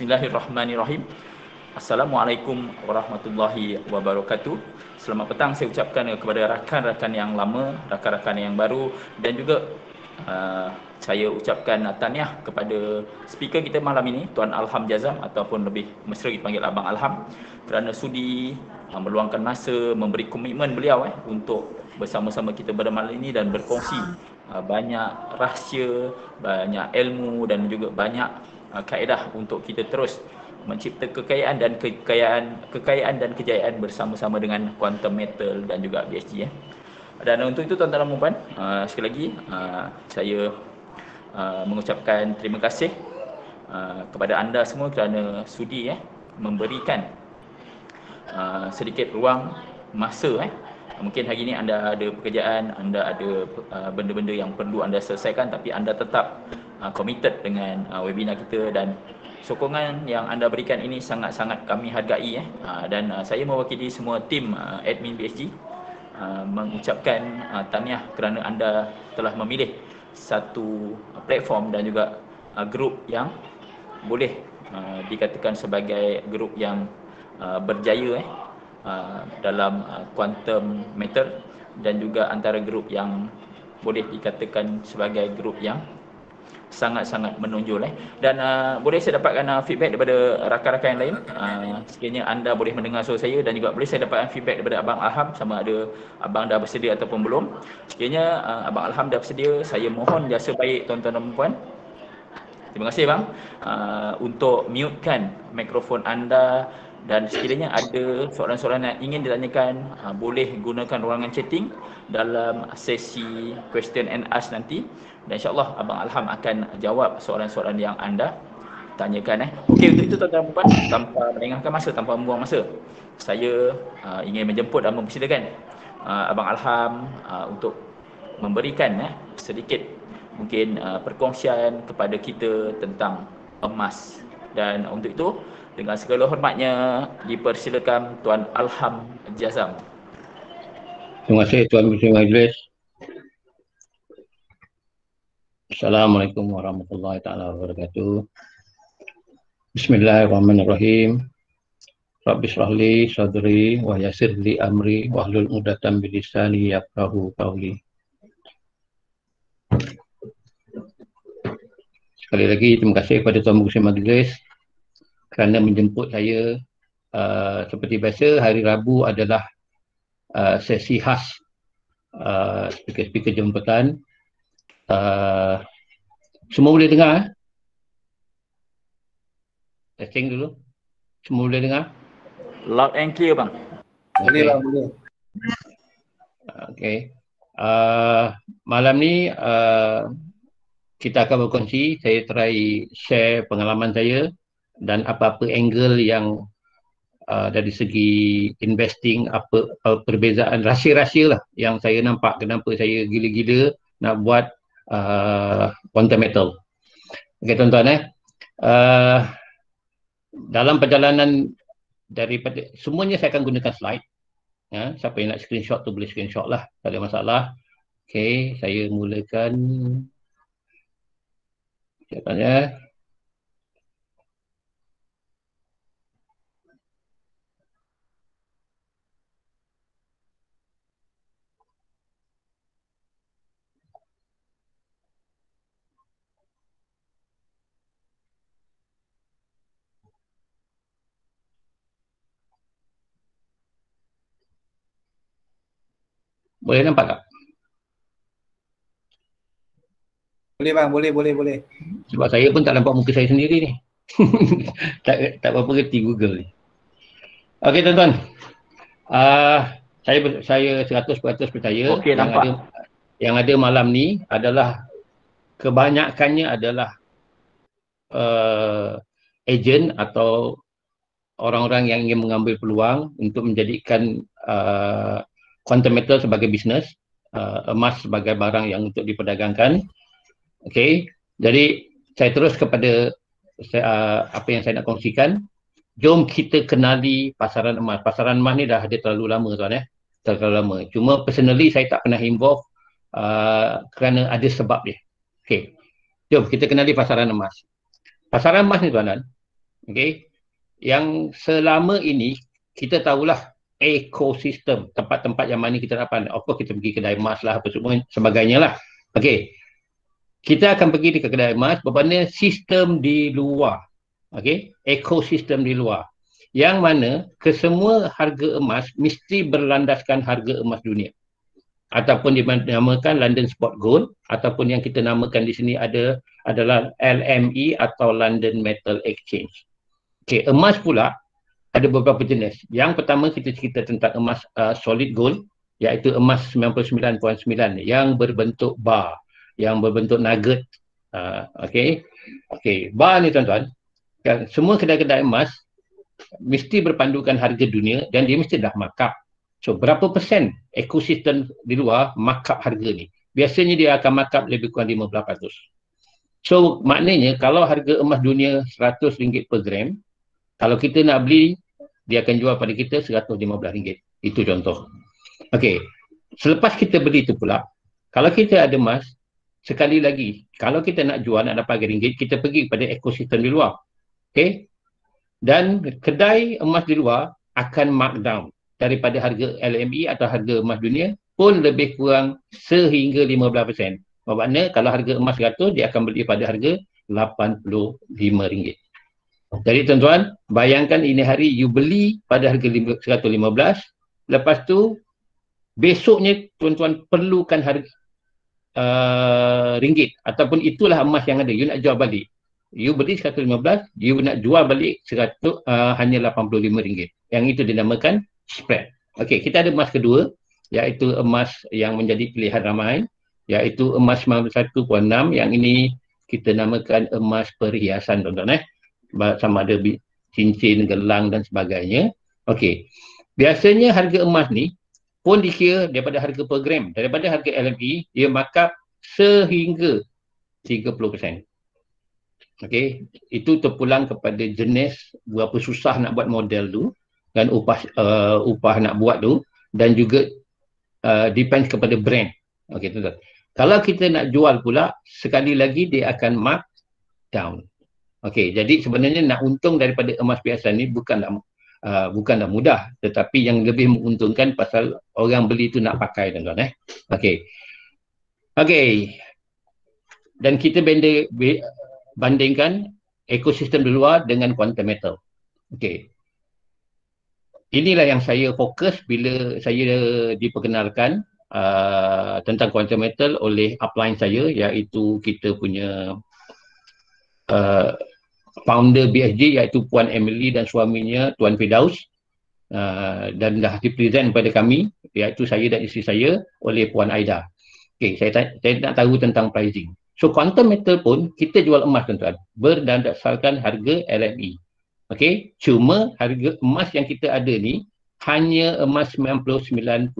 Bismillahirrahmanirrahim. Assalamualaikum warahmatullahi wabarakatuh. Selamat petang saya ucapkan kepada rakan-rakan yang lama, rakan-rakan yang baru, dan juga saya ucapkan tahniah kepada speaker kita malam ini, Tuan Alham Jazam, ataupun lebih mesra dipanggil Abang Alham, kerana sudi meluangkan masa, memberi komitmen beliau untuk bersama-sama kita pada malam ini dan berkongsi banyak rahsia, banyak ilmu dan juga banyak kaedah untuk kita terus mencipta kekayaan dan kejayaan bersama-sama dengan Quantum Metal dan juga BSG. Dan untuk itu tuan-tuan dan puan, sekali lagi saya mengucapkan terima kasih kepada anda semua kerana sudi memberikan sedikit ruang masa. Mungkin hari ini anda ada pekerjaan, anda ada benda-benda yang perlu anda selesaikan, tapi anda tetap committed dengan webinar kita, dan sokongan yang anda berikan ini sangat-sangat kami hargai. Dan saya mewakili semua tim admin BSG mengucapkan tahniah kerana anda telah memilih satu platform dan juga grup yang boleh dikatakan sebagai grup yang berjaya dalam quantum matter, dan juga antara grup yang boleh dikatakan sebagai grup yang sangat-sangat menonjol. Dan boleh saya dapatkan feedback daripada rakan-rakan yang lain. Sekiranya anda boleh mendengar suara saya, dan juga boleh saya dapatkan feedback daripada Abang Alham, sama ada abang dah bersedia ataupun belum. Sekiranya Abang Alham dah bersedia, saya mohon jasa baik tuan-tuan dan puan. Terima kasih bang, untuk mutekan mikrofon anda, dan sekiranya ada soalan-soalan yang ingin ditanyakan, boleh gunakan ruangan chatting dalam sesi question and ask nanti, dan insyaAllah Abang Alham akan jawab soalan-soalan yang anda tanyakan. Okey, untuk itu tuan-tuan dan puan, tanpa melengahkan masa, tanpa membuang masa, saya ingin menjemput dan mempersilakan Abang Alham untuk memberikan sedikit mungkin perkongsian kepada kita tentang emas. Dan untuk itu, dengan segala hormatnya, dipersilakan Tuan Alham Jazam. Terima kasih Tuan Menteri Majlis. Assalamualaikum warahmatullahi taala wabarakatuh. Bismillahirrahmanirrahim. Rabbi shrah li sadri wa yassir li amri wahlul 'uqdatam min lisani yafqahu qawli. Sekali lagi terima kasih kepada Tuan Menteri Majlis kerana menjemput saya. Seperti biasa, hari Rabu adalah sesi khas speaker-speaker jemputan. Semua boleh dengar? Testing dulu. Semua boleh dengar? Loud and clear bang. Boleh bang, boleh. Okey. Malam ni kita akan berkongsi, saya try share pengalaman saya dan apa-apa angle yang dari segi investing, apa perbezaan rahsia-rahsia lah yang saya nampak kenapa saya gila-gila nak buat quantum metal. Okey tuan-tuan dalam perjalanan daripada semuanya saya akan gunakan slide. Siapa yang nak screenshot tu boleh screenshot lah, tak ada masalah. Okey, saya mulakan. Sekejap. Boleh nampak tak? Boleh bang, boleh. Sebab saya pun tak nampak muka saya sendiri ni. tak berapa reti Google ni. Okey tuan-tuan. Saya 100% percaya okay, yang ada malam ni adalah kebanyakannya adalah agent atau orang-orang yang ingin mengambil peluang untuk menjadikan quantum metal sebagai bisnes, emas sebagai barang yang untuk diperdagangkan. Okey, jadi saya terus kepada apa yang saya nak kongsikan. Jom kita kenali pasaran emas. Pasaran emas ni dah ada terlalu lama tuan terlalu lama. Cuma personally saya tak pernah involve kerana ada sebab dia. Okey, jom kita kenali pasaran emas. Pasaran emas ni tuan-tuan, Okey. Yang selama ini kita tahulah ekosistem, tempat-tempat yang mana kita dapat. Of course kita pergi kedai emas lah, apa semua sebagainya lah. Okey. Kita akan pergi di kedai emas, bermakna sistem di luar. Okey, ekosistem di luar. Yang mana kesemua harga emas mesti berlandaskan harga emas dunia. Ataupun dinamakan London Spot Gold, ataupun yang kita namakan di sini adalah LME atau London Metal Exchange. Okey, emas pula ada beberapa jenis. Yang pertama kita cerita tentang emas solid gold, iaitu emas 99.9 yang berbentuk bar, yang berbentuk nugget. Okey. Okey, bar ni tuan-tuan, semua kedai-kedai emas mesti berpandukan harga dunia dan dia mesti dah markup. So berapa persen ekosistem di luar markup harga ni? Biasanya dia akan markup lebih kurang 15%. So maknanya kalau harga emas dunia RM100 per gram, kalau kita nak beli, dia akan jual pada kita RM115. Itu contoh. Okey. Selepas kita beli tu pula, kalau kita ada emas, sekali lagi, kalau kita nak jual, nak dapat RM1, kita pergi kepada ekosistem di luar. Okey. Dan kedai emas di luar akan markdown daripada harga LME atau harga emas dunia pun lebih kurang sehingga 15%. Maksudnya kalau harga emas 100, dia akan beli pada harga RM85. Jadi tuan-tuan, bayangkan ini hari you beli pada harga 115, lepas tu besoknya tuan-tuan perlukan harga ringgit ataupun itulah emas yang ada, you nak jual balik. You beli 115, you nak jual balik hanya RM85. Yang itu dinamakan spread. Okey, kita ada emas kedua, iaitu emas yang menjadi pilihan ramai, iaitu emas 91.6. Yang ini kita namakan emas perhiasan, tuan-tuan. Sama ada cincin, gelang dan sebagainya. Okey, biasanya harga emas ni pun dikira daripada harga per gram. Daripada harga LME, dia markup sehingga 30%. Okey, itu terpulang kepada jenis berapa susah nak buat model tu dan upah nak buat tu, dan juga depends kepada brand. Okey, tuan-tuan. Kalau kita nak jual pula, sekali lagi dia akan mark down. Okey, jadi sebenarnya nak untung daripada emas biasa ni bukanlah mudah, tetapi yang lebih menguntungkan pasal orang beli tu nak pakai, tuan-tuan. Okey. Okey. Dan kita bandingkan ekosistem di luar dengan quantum metal. Okey. Inilah yang saya fokus bila saya diperkenalkan tentang quantum metal oleh upline saya, iaitu kita punya founder BSG, iaitu Puan Emily dan suaminya Tuan Firdaus, dan dah dipresent kepada kami, iaitu saya dan isteri saya, oleh Puan Aida. Okey, saya nak tahu tentang pricing. So quantum metal pun kita jual emas, tuan-tuan, berdasarkan harga LME. Okey, cuma harga emas yang kita ada ni hanya emas 99.9,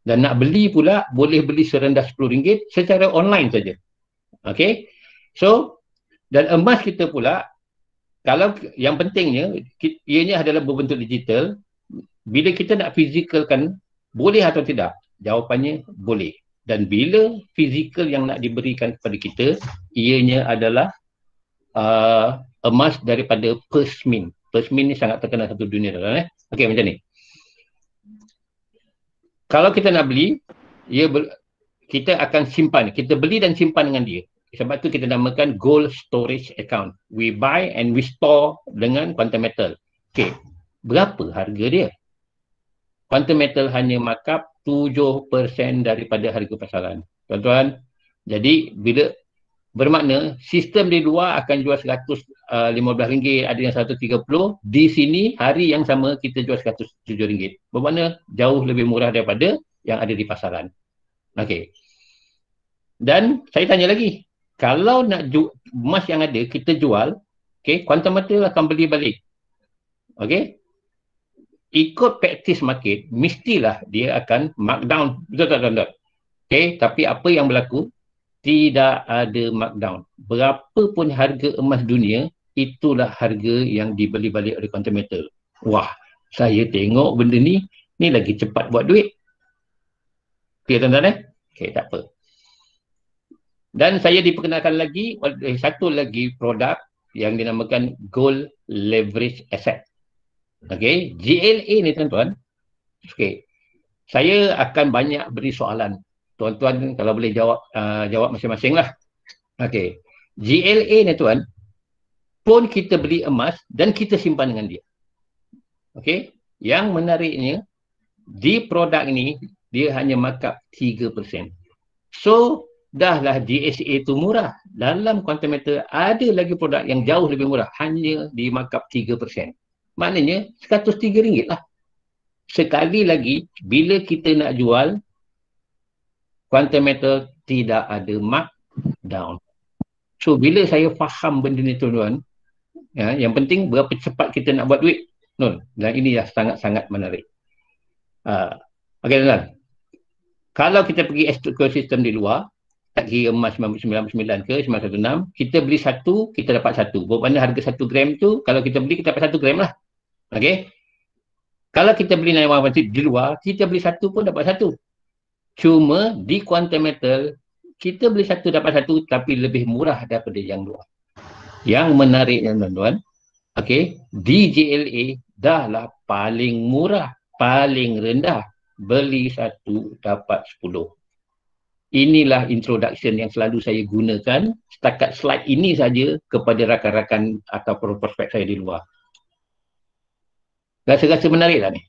dan nak beli pula boleh beli serendah RM10 secara online saja. Okey, so dan emas kita pula, kalau yang pentingnya ianya adalah berbentuk digital. Bila kita nak fizikalkan, boleh atau tidak? Jawapannya boleh. Dan bila fizikal yang nak diberikan kepada kita, ianya adalah emas daripada Persmin. Persmin ni sangat terkenal satu dunia, tuan-tuan. Okey, macam ni. Kalau kita nak beli, kita akan simpan. Kita beli dan simpan dengan dia. Sebab tu kita namakan gold storage account. We buy and we store dengan quantum metal. Okey, berapa harga dia? Quantum metal hanya markup 7% daripada harga pasaran, tuan-tuan. Jadi bila bermakna sistem di luar akan jual RM115, ada yang RM130, di sini hari yang sama kita jual RM107. Bermakna jauh lebih murah daripada yang ada di pasaran. Okey. Dan saya tanya lagi, kalau nak emas yang ada kita jual, okey, quantum metal akan beli balik. Okey. Ikut practice market, mestilah dia akan markdown. Betul tak, tuan-tuan? Okey, tapi apa yang berlaku? Tidak ada markdown. Berapapun harga emas dunia, itulah harga yang dibeli balik oleh quantum metal. Wah, saya tengok benda ni lagi cepat buat duit. Okey, tuan-tuan. Okey, tak apa. Dan saya diperkenalkan lagi oleh satu lagi produk, yang dinamakan Gold Leverage Asset. Okey, GLA ni tuan-tuan. Okey. Saya akan banyak beri soalan. Tuan-tuan kalau boleh jawab masing-masing lah. Okey. GLA ni tuan, pun kita beli emas dan kita simpan dengan dia. Okey. Yang menariknya, di produk ini dia hanya markup 3%. So, dahlah DSA itu murah. Dalam quantum metal ada lagi produk yang jauh lebih murah, hanya di markup 3%. Maknanya RM103 lah. Sekali lagi, bila kita nak jual, quantum metal tidak ada markdown. So, bila saya faham benda ni tuan-tuan, ya, yang penting berapa cepat kita nak buat duit. Dan ini dah sangat-sangat menarik. Okey tuan-tuan. Kalau kita pergi ekosistem di luar, tak kira emas 999 ke 916, kita beli satu, kita dapat satu. Bermakna harga 1 gram tu, kalau kita beli, kita dapat 1 gram lah. Okey. Kalau kita beli 916 di luar, kita beli satu pun dapat satu. Cuma di quantum metal, kita beli satu dapat satu, tapi lebih murah daripada yang luar. Yang menariknya tuan-tuan, okey, di GLA dahlah paling murah, paling rendah. Beli satu dapat 10. Inilah introduction yang selalu saya gunakan setakat slide ini saja kepada rakan-rakan atau prospek saya di luar. Rasa-rasa menarik tak ni?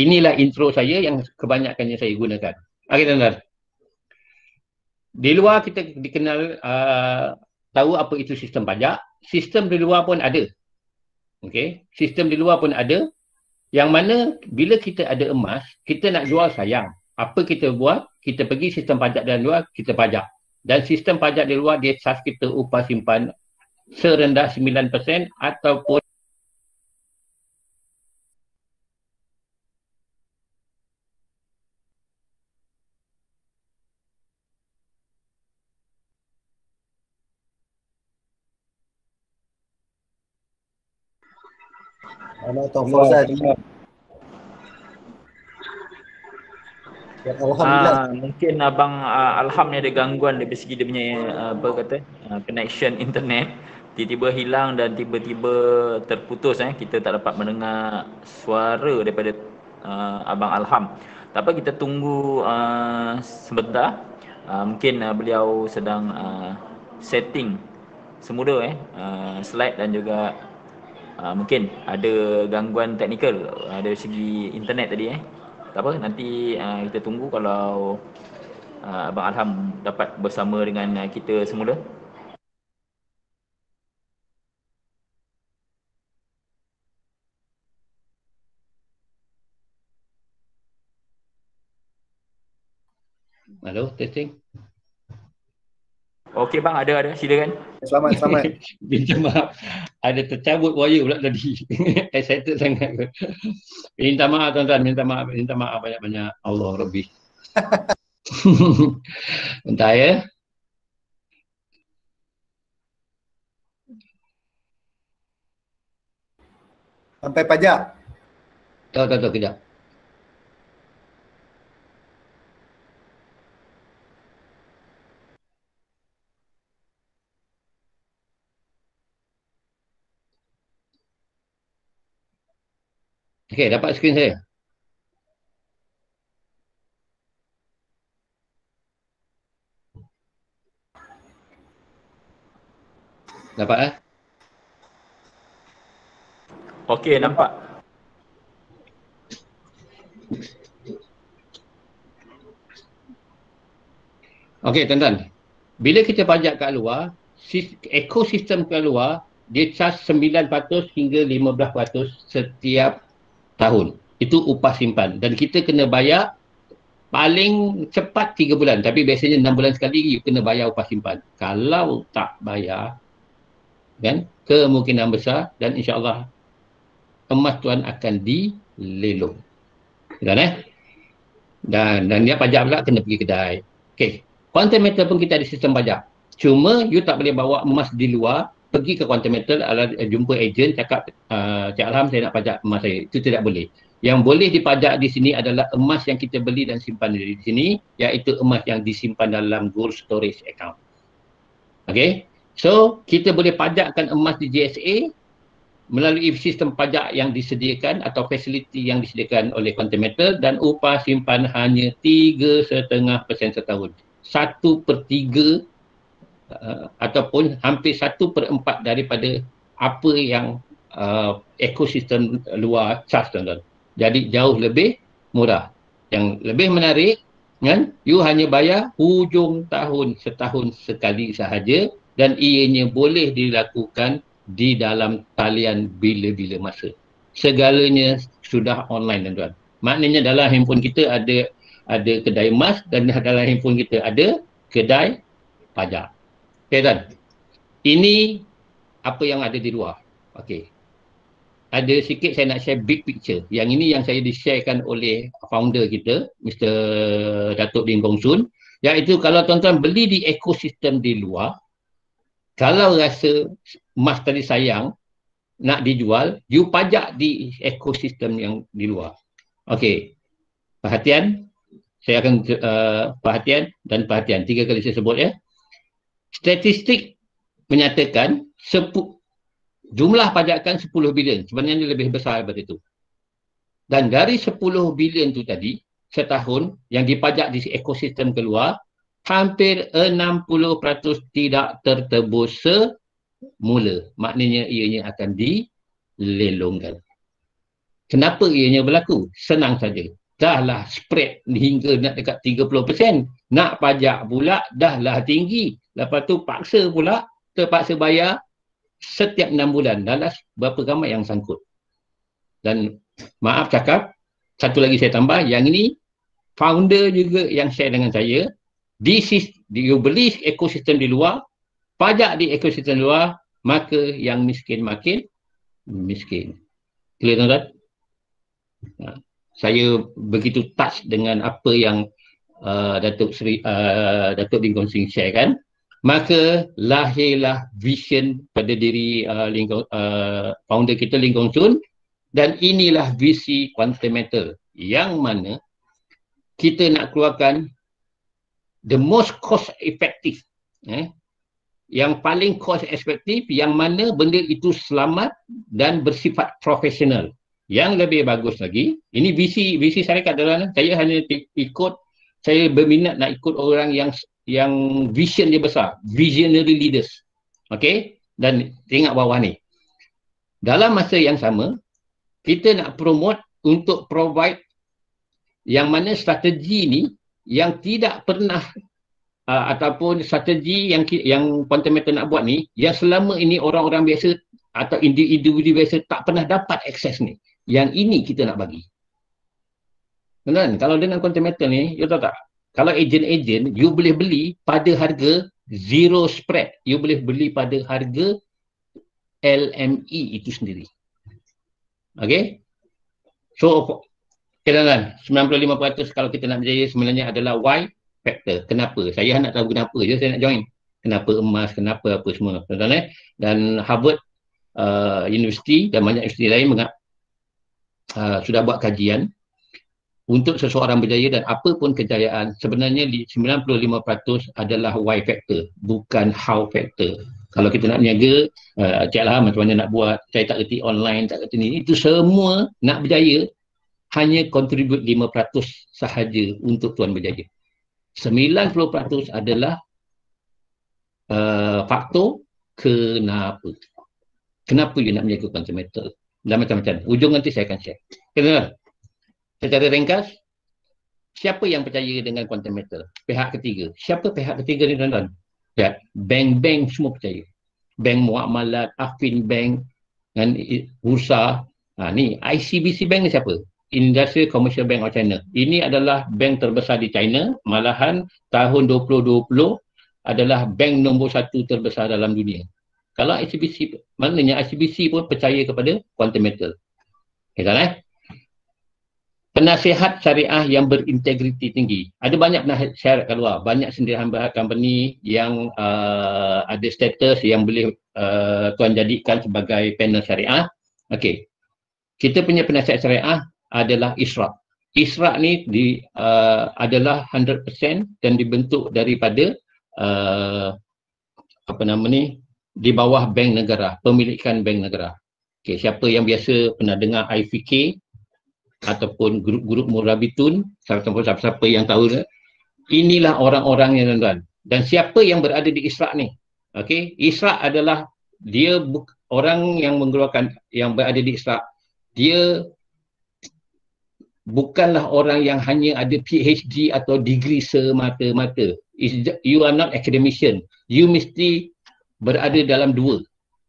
Inilah intro saya yang kebanyakannya saya gunakan. Okey tuan-tuan. Di luar kita dikenal tahu apa itu sistem pajak. Sistem di luar pun ada. Okey, sistem di luar pun ada. Yang mana bila kita ada emas, kita nak jual sayang. Apa kita buat? Kita pergi sistem pajak dari luar, kita pajak. Dan sistem pajak di luar dia charge kita upah simpan serendah 9% ataupun Tok Fauzan. Ya, Alhamdulillah. Mungkin abang Alham ni ada gangguan dari segi dia punya connection internet. Tiba-tiba hilang dan tiba-tiba terputus. Kita tak dapat mendengar suara daripada abang Alham. Tak apa, kita tunggu sebentar. Mungkin beliau sedang setting semula slide dan juga mungkin ada gangguan teknikal dari segi internet tadi. Tak apa, nanti kita tunggu kalau abang Alham dapat bersama dengan kita semula. Halo, testing. Okey bang, ada, silakan. Selamat. Minta maaf, ada tercabut wire pula tadi. Excited sangat. Minta maaf tuan-tuan, minta maaf banyak-banyak. Allah Rabbi. Bentar ya. Sampai pajak. Tahu, kejap. Okey, dapat skrin saya? Dapat Okey, nampak. Okey, tuan-tuan. Bila kita pajak kat luar, ekosistem kat luar, dia charge 9% hingga 15% setiap tahun. Itu upah simpan. Dan kita kena bayar paling cepat 3 bulan. Tapi biasanya 6 bulan sekali you kena bayar upah simpan. Kalau tak bayar, kan, kemungkinan besar dan insyaAllah emas tuan akan dilelong. Dan dia pajak pula kena pergi kedai. Okey. Quantum metal pun kita ada sistem pajak. Cuma you tak boleh bawa emas di luar, pergi ke quantum metal, jumpa ejen, cakap, Cik Alham saya nak pajak emas saya. Itu tidak boleh. Yang boleh dipajak di sini adalah emas yang kita beli dan simpan di sini, iaitu emas yang disimpan dalam gold storage account. Okey? So, kita boleh pajakkan emas di JSA melalui sistem pajak yang disediakan atau fasiliti yang disediakan oleh Quantum Metal, dan upah simpan hanya 3,5% setahun. 1/3 ataupun hampir 1/4 daripada apa yang ekosistem luar charge, tuan-tuan. Jadi jauh lebih murah. Yang lebih menarik, kan, you hanya bayar hujung tahun setahun sekali sahaja, dan ianya boleh dilakukan di dalam talian bila-bila masa. Segalanya sudah online, tuan-tuan. Maknanya dalam handphone kita ada kedai emas, dan dalam handphone kita ada kedai pajak. Okey, tuan. Ini apa yang ada di luar. Okey. Ada sikit saya nak share big picture. Yang ini yang saya di-sharekan oleh founder kita, Mr. Datuk Lim Gong Sun, iaitu kalau tuan-tuan beli di ekosistem di luar, kalau rasa emas tadi sayang nak dijual, you pajak di ekosistem yang di luar. Okey. Perhatian, saya akan perhatian dan perhatian. 3 kali saya sebut, ya. Statistik menyatakan jumlah pajakan 10 bilion, sebenarnya lebih besar daripada itu. Dan dari 10 bilion tu tadi, setahun yang dipajak di ekosistem keluar, hampir 60% tidak tertebus semula. Maknanya ianya akan dilelongkan. Kenapa ianya berlaku? Senang saja. Dahlah spread hingga nak dekat 30%. Nak pajak pula dahlah tinggi. Lepas tu terpaksa bayar setiap 6 bulan. Dalam berapa ramai yang sangkut. Dan maaf cakap, satu lagi saya tambah, yang ini founder juga yang share dengan saya. You beli ekosistem di luar, pajak di ekosistem luar, maka yang miskin makin miskin. Clear, tuan-tuan? Saya begitu touch dengan apa yang Datuk Lim Gong Sun share kan. Maka lahirlah vision pada diri founder kita, Lim Gong Sun, dan inilah visi Quantum Metal, yang mana kita nak keluarkan the most cost effective, yang paling cost effective, yang mana benda itu selamat dan bersifat profesional. Yang lebih bagus lagi, ini visi syarikat dalam, saya hanya ikut, saya berminat nak ikut orang yang vision dia besar, visionary leaders. Okey, dan tengok bawah ni. Dalam masa yang sama, kita nak promote untuk provide yang mana strategi ni yang tidak pernah ataupun strategi yang Quantum Metal nak buat ni, yang selama ini orang-orang biasa atau individu biasa tak pernah dapat akses ni. Yang ini kita nak bagi. Kan? Kalau dengan Quantum Metal ni, you tahu tak? Kalau ejen-ejen, you boleh beli pada harga zero spread. You boleh beli pada harga LME itu sendiri. Okay? So, kan, 95% kalau kita nak berjaya sebenarnya adalah Y factor. Kenapa? Saya nak tahu kenapa je saya nak join. Kenapa emas, kenapa apa semua. Dan Harvard University dan banyak universiti lain sudah buat kajian untuk seseorang berjaya dan apa pun kejayaan, sebenarnya 95% adalah Y factor, bukan how factor. Kalau kita nak berniaga, caklah macam mana nak buat, saya tak kerti online, tak kerti ni, itu semua nak berjaya hanya contribute 5% sahaja untuk tuan berjaya. 90% adalah faktor kenapa. Kenapa you nak berniaga Quantum Metal? Dan macam-macam. Ujung nanti saya akan share. Kenapa? Secara ringkas, siapa yang percaya dengan Quantum Metal? Pihak ketiga. Siapa pihak ketiga ni, tuan-tuan? Ya, bank-bank semua percaya. Bank Muamalat, Affin Bank, dan Bursa. Ni ICBC Bank ni siapa? Industrial Commercial Bank of China. Ini adalah bank terbesar di China. Malahan tahun 2020 adalah bank nombor 1 terbesar dalam dunia. Kalau ICBC, maknanya ICBC pun percaya kepada Quantum Metal. Okay, penasihat syariah yang berintegriti tinggi. Ada banyak penasihat kat luar. Banyak sendirian company yang ada status yang boleh tuan jadikan sebagai panel syariah. Okey. Kita punya penasihat syariah adalah Ishraq. Ishraq ni adalah 100% dan dibentuk daripada di bawah bank negara, pemilikan bank negara. Okay, siapa yang biasa pernah dengar IFK ataupun grup-grup Murabitun, siapa-siapa yang tahu, inilah orang-orangnya tuan-tuan. Dan siapa yang berada di Isra' ni? Okay, Isra' adalah dia orang yang mengeluarkan, yang berada di Isra', dia bukanlah orang yang hanya ada PhD atau degree semata-mata. You are not academician. You mesti berada dalam dua.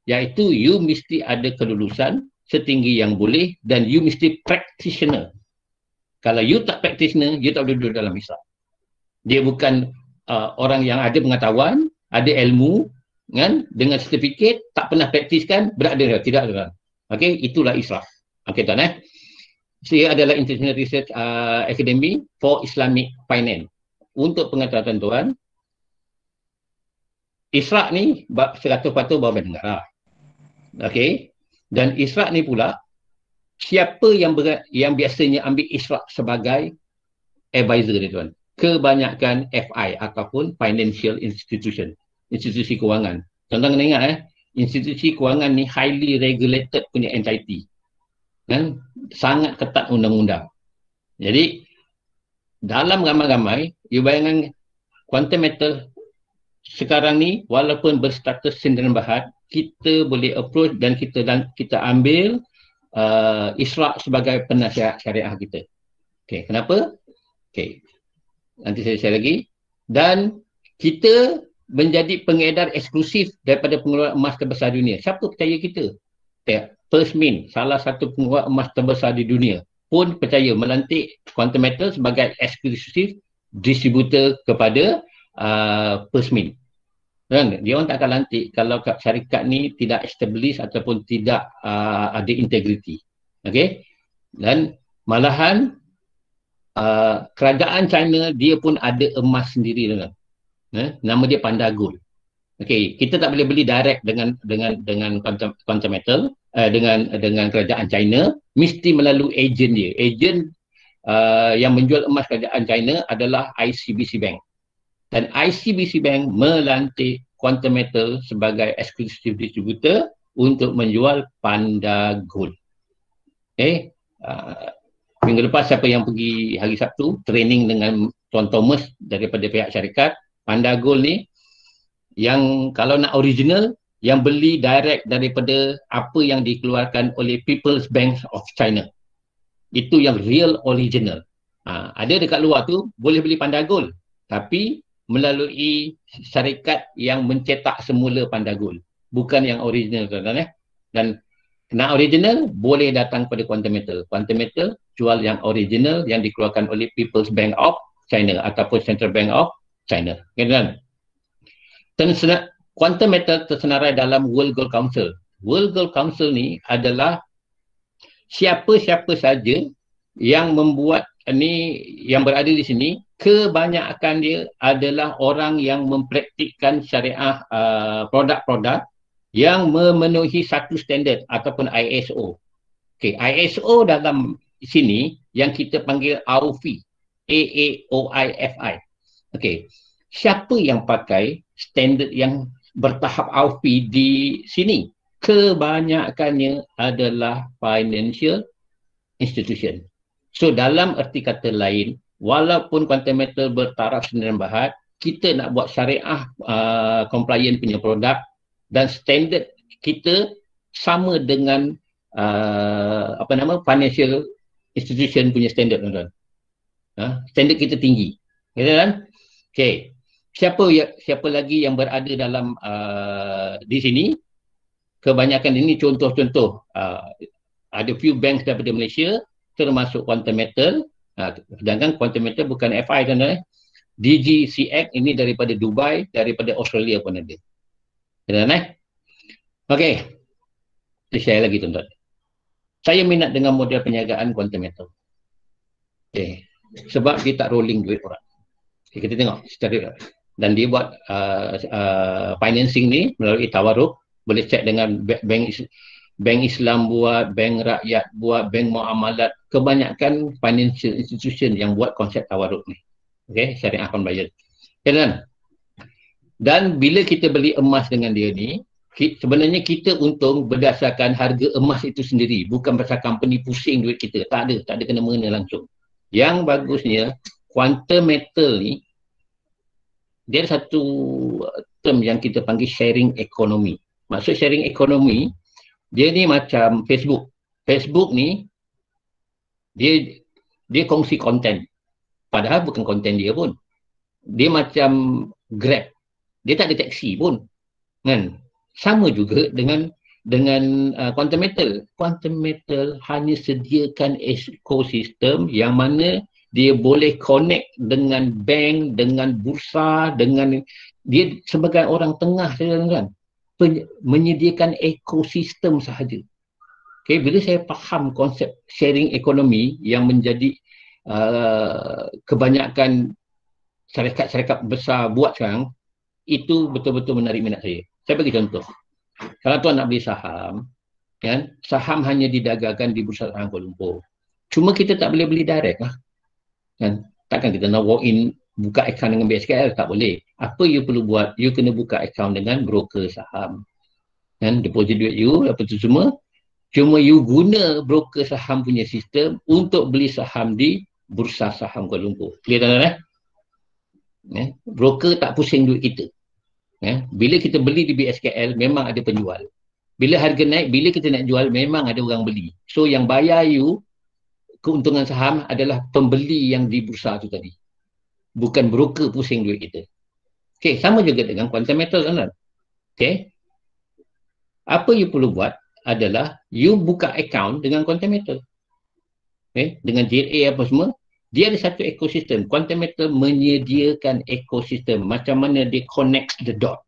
Iaitu you mesti ada kelulusan setinggi yang boleh dan you mesti practitioner. Kalau you tak practitioner, you tak boleh duduk dalam Isra'. Dia bukan orang yang ada pengetahuan, ada ilmu, kan, dengan sertifikat, tak pernah praktiskan, berada tidak tuan. Okey, itulah Isra'. Okey tuan Saya adalah International Research Academy for Islamic Finance. Untuk pengetahuan tuan, Isra' ni 100% bawah bank negara. Okey. Dan Isra' ni pula, siapa yang biasanya ambil Isra' sebagai advisor ni tuan? Kebanyakan FI ataupun financial institution, institusi kewangan. Tuan-tuan kena ingat institusi kewangan ni highly regulated punya entity. Kan? Sangat ketat undang-undang. Jadi dalam ramai-ramai, you bayangkan quantum metal sekarang ni walaupun berstatus sindiran bahat, kita boleh approach dan kita ambil Isra' sebagai penasihat syariah kita. Okey, kenapa? Okey. Nanti saya share lagi. Dan kita menjadi pengedar eksklusif daripada pengeluaran emas terbesar dunia. Siapa percaya kita? First Mint, salah satu pengeluar emas terbesar di dunia, pun percaya melantik Quantum Metal sebagai eksklusif distributor kepada First Mint. Dia orang tak akan lantik kalau syarikat ni tidak establish ataupun tidak ada integriti. Okey? Dan malahan kerajaan China dia pun ada emas sendiri tuan. Nama dia Panda Gold. Okey, kita tak boleh beli direct dengan Quantum Metal dengan kerajaan China, mesti melalui ejen dia. Ejen yang menjual emas kerajaan China adalah ICBC Bank. Dan ICBC Bank melantik Quantum Metal sebagai exclusive distributor untuk menjual Panda Gold. Okey. Minggu lepas siapa yang pergi hari Sabtu training dengan Tuan Thomas daripada pihak syarikat, Panda Gold ni yang kalau nak original, yang beli direct daripada apa yang dikeluarkan oleh People's Bank of China. Itu yang real original. Ada dekat luar tu boleh beli Panda Gold, tapi melalui syarikat yang mencetak semula Panda Gold, bukan yang original tuan-tuan. Dan nak original boleh datang pada Quantum Metal. Quantum Metal jual yang original yang dikeluarkan oleh People's Bank of China ataupun Central Bank of China. Kan? Quantum Metal tersenarai dalam World Gold Council. World Gold Council ni adalah siapa-siapa saja yang membuat ni, yang berada di sini, kebanyakan dia adalah orang yang mempraktikkan syariah produk-produk yang memenuhi satu standard ataupun ISO. Okey, ISO dalam sini yang kita panggil AOFI, AAOIFI. Okey, siapa yang pakai standard yang bertahap AOFI di sini? Kebanyakannya adalah financial institution. So dalam erti kata lain, walaupun Quantum Metal bertaraf sindiran bahat, kita nak buat syariah compliant punya produk dan standard kita sama dengan financial institution punya standard tuan-tuan. Standard kita tinggi. Kan? Okey. Siapa lagi yang berada dalam di sini? Kebanyakan ini contoh-contoh. Ada few banks daripada Malaysia termasuk Quantum Metal. Sedangkan Quantum Metal bukan FI tuan-tuan. DGCX ini daripada Dubai, daripada Australia pun ada. Okey. Saya share lagi tuan-tuan. Saya minat dengan model perniagaan Quantum Metal. Okey. Sebab dia tak rolling duit orang. Okay, kita tengok secara, dan dia buat financing ni melalui tawaruk. Boleh cek dengan bank Islam buat, bank rakyat buat, bank muamalat. Kebanyakan financial institution yang buat konsep tawaruk ni. Okey, syariah conversion. Okay, dan bila kita beli emas dengan dia ni, Sebenarnya kita untung berdasarkan harga emas itu sendiri, bukan pasal company pusing duit kita. Tak ada kena-mengena langsung. Yang bagusnya, quantum metal ni, dia ada satu term yang kita panggil sharing economy. Maksud sharing economy, dia ni macam Facebook. Facebook ni, dia kongsi konten. Padahal bukan konten dia pun. Dia macam Grab. Dia tak ada taksi pun. Kan? Sama juga dengan quantum metal. Quantum metal hanya sediakan ekosistem yang mana dia boleh connect dengan bank, dengan bursa, dengan dia sebagai orang tengah saja, kan, menyediakan ekosistem sahaja. Okay, bila saya faham konsep sharing economy yang menjadi kebanyakan syarikat-syarikat besar buat sekarang, itu betul-betul menarik minat saya. Saya bagi contoh. Kalau tuan nak beli saham, kan, saham hanya didagangkan di Bursa Saham Kuala Lumpur. Cuma kita tak boleh beli direct lah. Kan? Takkan kita nak walk in, buka akaun dengan BSKL, tak boleh. Apa you perlu buat? You kena buka akaun dengan broker saham. Kan? Deposit duit you, apa tu semua. Cuma you guna broker saham punya sistem untuk beli saham di Bursa Saham Kuala Lumpur. Clear tuan-tuan? Broker tak pusing duit kita. Bila kita beli di BSKL, memang ada penjual. Bila harga naik, bila kita nak jual, memang ada orang beli. So yang bayar you keuntungan saham adalah pembeli yang di bursa tu tadi. Bukan broker pusing duit kita. Okay, sama juga dengan quantum metal, kan? Okay. Apa you perlu buat adalah you buka account dengan quantum metal. Okay. Dengan JLA apa semua, dia ada satu ekosistem. Quantum metal menyediakan ekosistem. Macam mana dia connect the dot.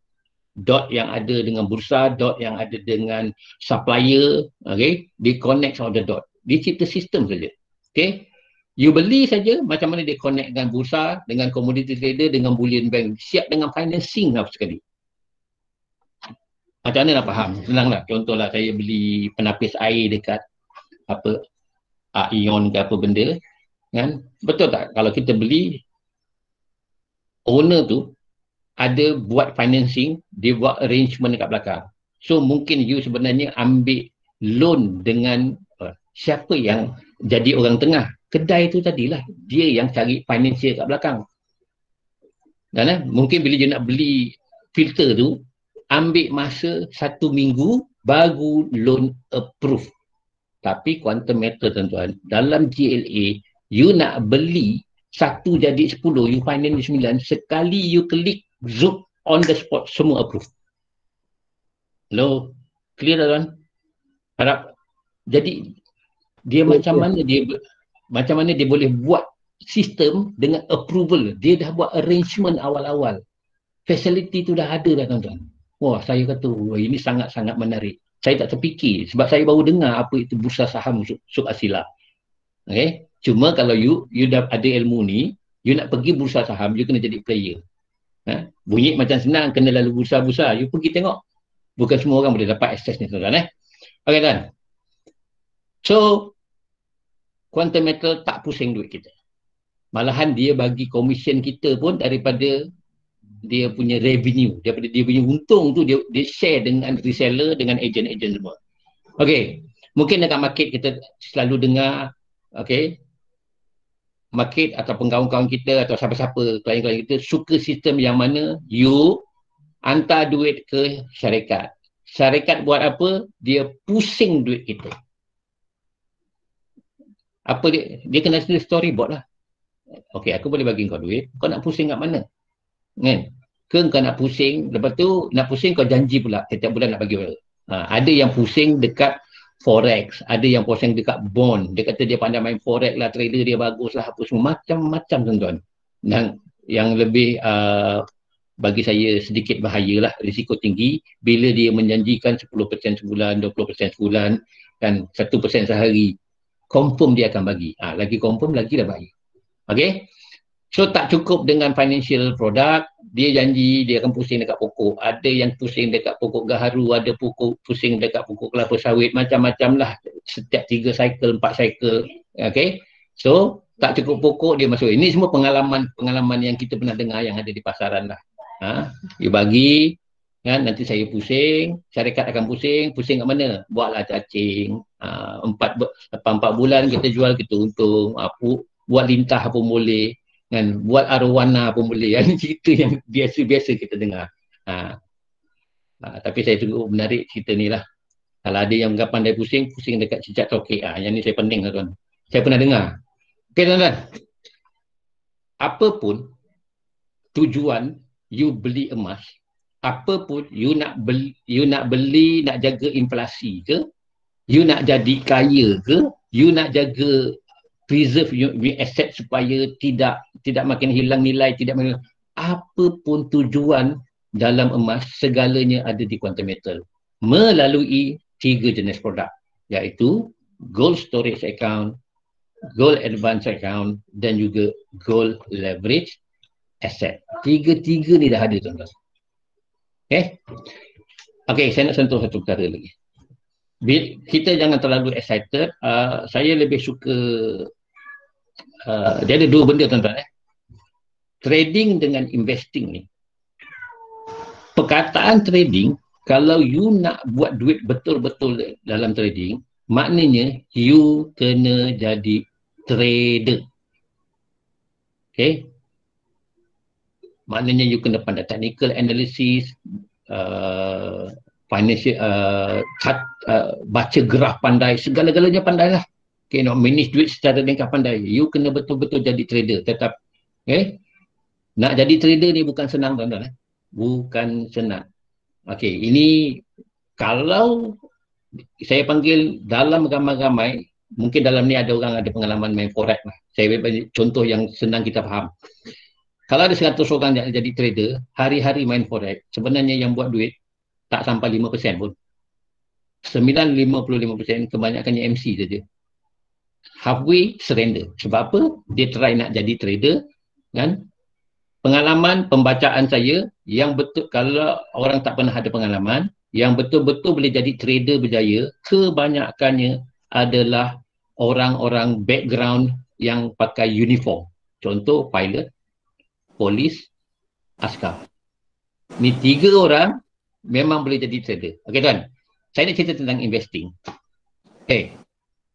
Dot yang ada dengan bursa, dot yang ada dengan supplier, okay, dia connect all the dot. Dia cipta sistem saja. Okay. You beli saja, macam mana dia connect dengan bursa, dengan commodity trader, dengan bullion bank. Siap dengan financing lah sekali. Macam mana nak faham? Senanglah. Contohlah saya beli penapis air dekat apa, Ion ke apa benda. Kan? Betul tak? Kalau kita beli, owner tu ada buat financing, dia buat arrangement dekat belakang. So mungkin you sebenarnya ambil loan dengan siapa yang jadi orang tengah. Kedai tu tadilah, dia yang cari financial kat belakang. Dan mungkin bila dia nak beli filter tu, ambil masa 1 minggu baru loan approve. Tapi quantum metal, tuan-tuan, dalam GLA, you nak beli 1 jadi 10, you finance 9, sekali you klik, zoom, on the spot, semua approve. Hello? Clear, tuan? Harap. Jadi, dia macam mana dia boleh buat sistem dengan approval. Dia dah buat arrangement awal-awal. Facility tu dah ada dah, tuan-tuan. Wah, saya kata, wah, ini sangat-sangat menarik. Saya tak terfikir, sebab saya baru dengar apa itu bursa saham Suk Asila. Okay? Cuma kalau you dah ada ilmu ni, you nak pergi bursa saham, you kena jadi player. Bunyi macam senang, kena lalu bursa-bursa, you pergi tengok. Bukan semua orang boleh dapat akses ni, tuan-tuan. Okay, tuan. So, quantum metal tak pusing duit kita. Malahan dia bagi komisen kita pun daripada dia punya revenue, daripada dia punya untung tu, dia share dengan reseller, dengan agent-agent semua. Okay, mungkin dekat market kita selalu dengar, okay, market ataupun kawan-kawan kita atau siapa-siapa, klien-klien kita suka sistem yang mana you hantar duit ke syarikat. Syarikat buat apa? Dia pusing duit kita. Apa dia? Dia kena storyboard lah. Okay, aku boleh bagi kau duit, kau nak pusing kat mana? Kan? Ke kau nak pusing, lepas tu nak pusing kau janji pula setiap bulan nak bagi berapa. Ada yang pusing dekat forex, ada yang pusing dekat bond. Dia kata dia pandai main forex lah, trader dia bagus lah, apa semua. Macam-macam, tuan-tuan. Dan yang lebih bagi saya sedikit bahaya lah, risiko tinggi, bila dia menjanjikan 10% sebulan, 20% sebulan, dan 1% sehari, confirm dia akan bagi. Lagi confirm, lagi dah bahaya. Okay? So tak cukup dengan financial product, dia janji dia akan pusing dekat pokok. Ada yang pusing dekat pokok gaharu, ada pusing dekat pokok kelapa sawit, macam-macam lah. Setiap 3 cycle, 4 cycle. Okay? So, tak cukup pokok dia masuk. Ini semua pengalaman yang kita pernah dengar yang ada di pasaran lah. You bagi, kan, nanti saya pusing, syarikat akan pusing kat mana? Buatlah cacing, 4 bulan kita jual, kita untung, buat lintah pun boleh, kan, buat arwana pun boleh, kan, cerita yang biasa-biasa kita dengar. Tapi saya cukup menarik cerita ni lah. Kalau ada yang pandai pusing dekat cicak tokek, yang ni saya pening lah tuan. Saya pernah dengar. Okey tuan-tuan, apa pun tujuan you beli emas, apa pun you nak beli, nak jaga inflasi ke, you nak jadi kaya ke, you nak jaga preserve your asset supaya tidak makin hilang nilai, apa pun tujuan dalam emas, segalanya ada di Quantum Metal melalui 3 jenis produk, iaitu gold storage account, gold advance account, dan juga gold leverage asset. Tiga-tiga ni dah ada tuan-tuan. Okey, saya nak sentuh satu perkara lagi. Kita jangan terlalu excited. Saya lebih suka dia ada 2 benda tuan-tuan. Trading dengan investing ni. Perkataan trading, kalau you nak buat duit betul-betul dalam trading, maknanya you kena jadi trader. Okey. Maknanya you kena pandai technical analysis, financial, baca graf pandai, segala-galanya pandai lah. Okay, nak manage duit secara lengkap pandai. You kena betul-betul jadi trader. Tetap, nak jadi trader ni bukan senang tuan-tuan. Bukan senang. Okay, ini kalau saya panggil dalam ramai-ramai, mungkin dalam ni ada orang ada pengalaman main forex lah. Saya bagi contoh yang senang kita faham. Kalau ada 100 orang yang jadi trader, hari-hari main forex, sebenarnya yang buat duit tak sampai 5% pun. 55% kebanyakannya MC saja. Halfway surrender. Sebab apa? Dia try nak jadi trader, kan? Pengalaman pembacaan saya yang betul, kalau orang tak pernah ada pengalaman, yang betul-betul boleh jadi trader berjaya, kebanyakannya adalah orang-orang background yang pakai uniform. Contoh pilot, polis, askar. Ni 3 orang memang boleh jadi trader. Okey tuan, saya nak cerita tentang investing.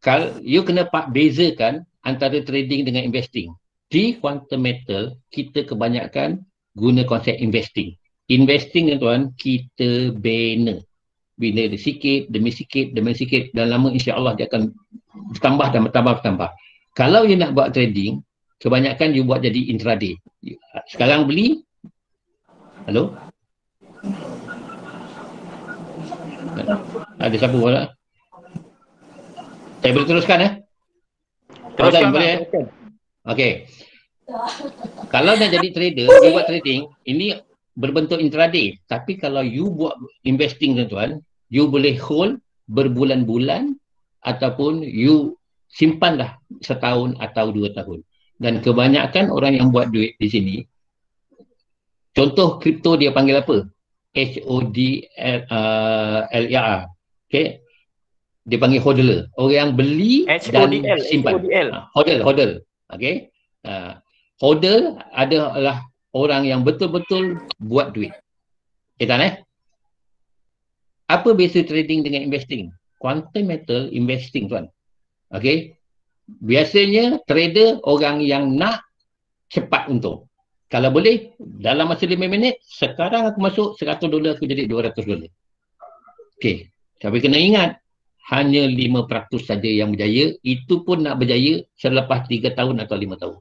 Kalau you kena bezakan antara trading dengan investing. Di Quantum Metal, kita kebanyakan guna konsep investing. Investing ni tuan, kita bina sikit demi sikit, dan lama insya-Allah dia akan bertambah. Kalau you nak buat trading, kebanyakan you buat jadi intraday. Sekarang beli. Halo? Ada siapa pula? Saya boleh teruskan Teruskan boleh. Okey. Kalau nak jadi trader, you buat trading, ini berbentuk intraday. Tapi kalau you buat investing tuan-tuan, you boleh hold berbulan-bulan ataupun you simpanlah setahun atau 2 tahun. Dan kebanyakan orang yang buat duit di sini, contoh kripto dia panggil apa? HODLR. Okey. Dia panggil hodler. Orang yang beli dan simpan. Hodl. Okey. Hodl adalah orang yang betul-betul buat duit. Tuan Apa beza trading dengan investing? Quantum Metal investing tuan. Okey. Biasanya trader orang yang nak cepat untung. Kalau boleh, dalam masa 5 minit, sekarang aku masuk $100 aku jadi $200. Okey. Tapi kena ingat, hanya 5% saja yang berjaya. Itu pun nak berjaya selepas 3 tahun atau 5 tahun.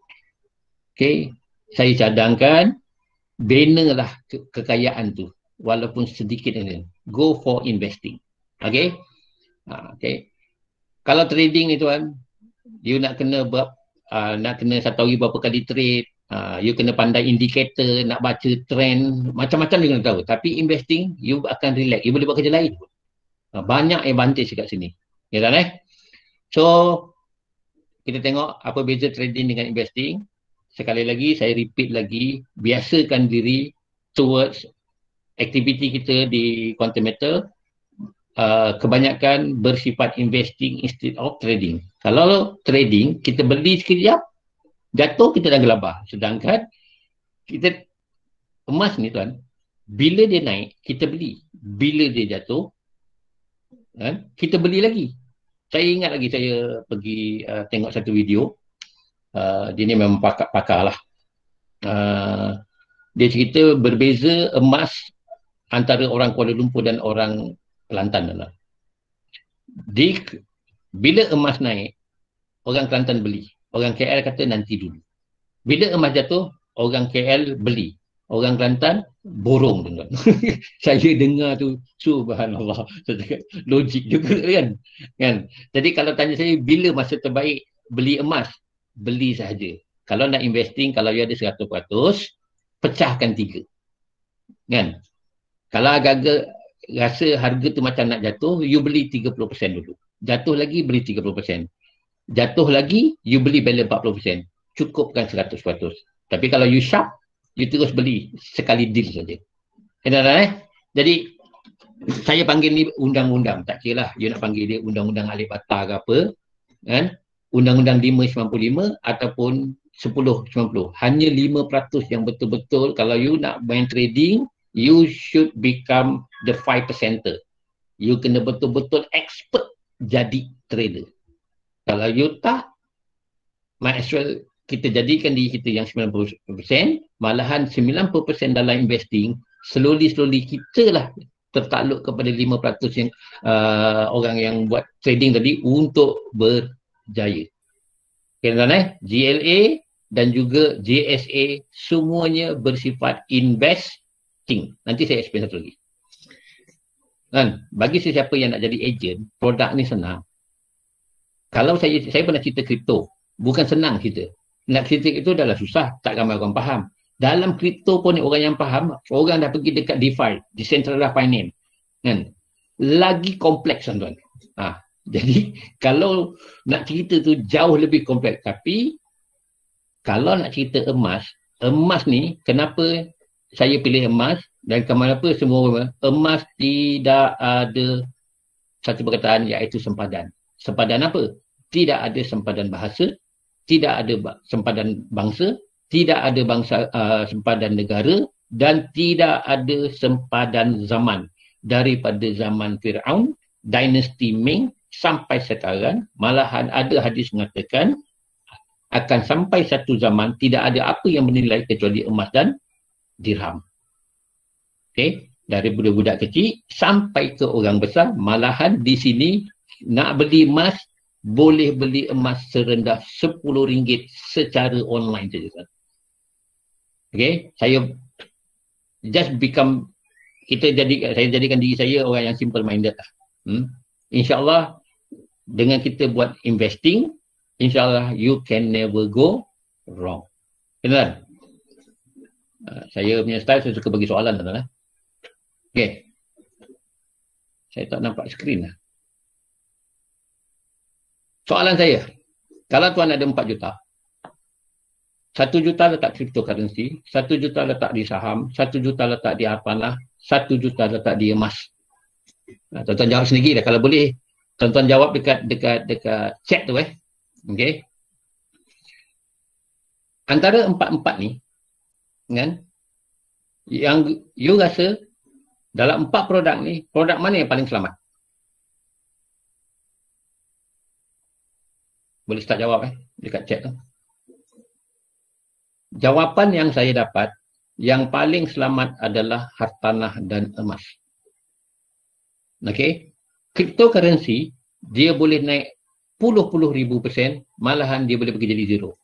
Okey. Saya cadangkan, binalah kekayaan tu. Walaupun sedikit ini. Go for investing. Okey. Okey. Kalau trading ni tuan, you nak kena satu hari berapa kali trade, you kena pandai indikator, nak baca trend, macam-macam you kena tahu. Tapi investing, you akan relax, you boleh buat kerja lain. Banyak advantage kat sini. Ya kan So, kita tengok apa beza trading dengan investing. Sekali lagi, saya repeat lagi, biasakan diri towards aktiviti kita di Quantum Metal, kebanyakan bersifat investing instead of trading. Kalau trading, kita beli sekejap, jatuh kita dah gelabah. Sedangkan kita emas ni tuan, Bila dia naik, kita beli. Bila dia jatuh, kita beli lagi. Saya ingat lagi saya pergi tengok satu video. Dia ni memang pakar lah. Dia cerita berbeza emas antara orang Kuala Lumpur dan orang Kelantan lah. Bila emas naik, orang Kelantan beli. Orang KL kata nanti dulu. Bila emas jatuh, orang KL beli. Orang Kelantan borong, tuan-tuan. Saya dengar tu, subhanallah. Saya cakap, logik juga kan. Jadi kalau tanya saya, bila masa terbaik beli emas? Beli sahaja. Kalau nak investing, kalau you ada 100%, pecahkan 3. Kan? Kalau agak-agak rasa harga tu macam nak jatuh, you beli 30% dulu. Jatuh lagi, beli 30%. Jatuh lagi, you beli balance 40%. Cukupkan 100%. Tapi kalau you sharp, you terus beli sekali deal saja. Jadi, saya panggil ni undang-undang. Tak kira lah, you nak panggil dia undang-undang Alif Bata ke apa. Kan? Undang-undang 595 ataupun 1090. Hanya 5% yang betul-betul. Kalau you nak main trading, you should become the 5%er. You kena betul-betul expert jadi trader. Kalau you tak, might as well kita jadikan diri kita yang 90%, malahan 90% dalam investing, slowly kita lah tertakluk kepada 5% yang orang yang buat trading tadi untuk berjaya. Kerana GLA dan juga JSA semuanya bersifat investing. Nanti saya explain satu lagi. Kan, bagi sesiapa yang nak jadi agent, produk ni senang. Kalau saya pernah cerita kripto, bukan senang cerita. Nak cerita itu adalah susah, tak ramai orang faham. Dalam kripto pun orang yang faham, orang dah pergi dekat DeFi, Decentralized Finance. Kan? Lagi kompleks, tuan-tuan. Jadi, kalau nak cerita tu jauh lebih kompleks. Tapi, kalau nak cerita emas ni, kenapa saya pilih emas dan kenapa semua orang, emas tidak ada satu perkataan iaitu sempadan. Sempadan apa? Tidak ada sempadan bahasa, tidak ada sempadan bangsa, tidak ada sempadan negara dan tidak ada sempadan zaman. Daripada zaman Fir'aun, dinasti Ming sampai sekarang, malahan ada hadis mengatakan akan sampai satu zaman tidak ada apa yang bernilai kecuali emas dan dirham. Okey, dari budak-budak kecil sampai ke orang besar, malahan di sini nak beli emas, boleh beli emas serendah RM10 secara online saja. Okey, saya jadikan diri saya orang yang simple minded lah. InsyaAllah dengan kita buat investing, InsyaAllah you can never go wrong. Benar? Saya punya style, saya suka bagi soalan, tuan-tuan. Okey. Saya tak nampak skrin lah. Soalan saya, kalau tuan ada 4 juta, 1 juta letak cryptocurrency, 1 juta letak di saham, 1 juta letak di apanah, 1 juta letak di emas. Tuan-tuan jawab sendiri dah. Kalau boleh, tuan-tuan jawab dekat chat tu. Okey. Antara 4 ni, kan, yang you rasa dalam 4 produk ni, produk mana yang paling selamat? Boleh start jawab dekat chat tu. Jawapan yang saya dapat, yang paling selamat adalah hartanah dan emas. Okey. Cryptocurrency, dia boleh naik puluh ribu %, malahan dia boleh pergi jadi zero.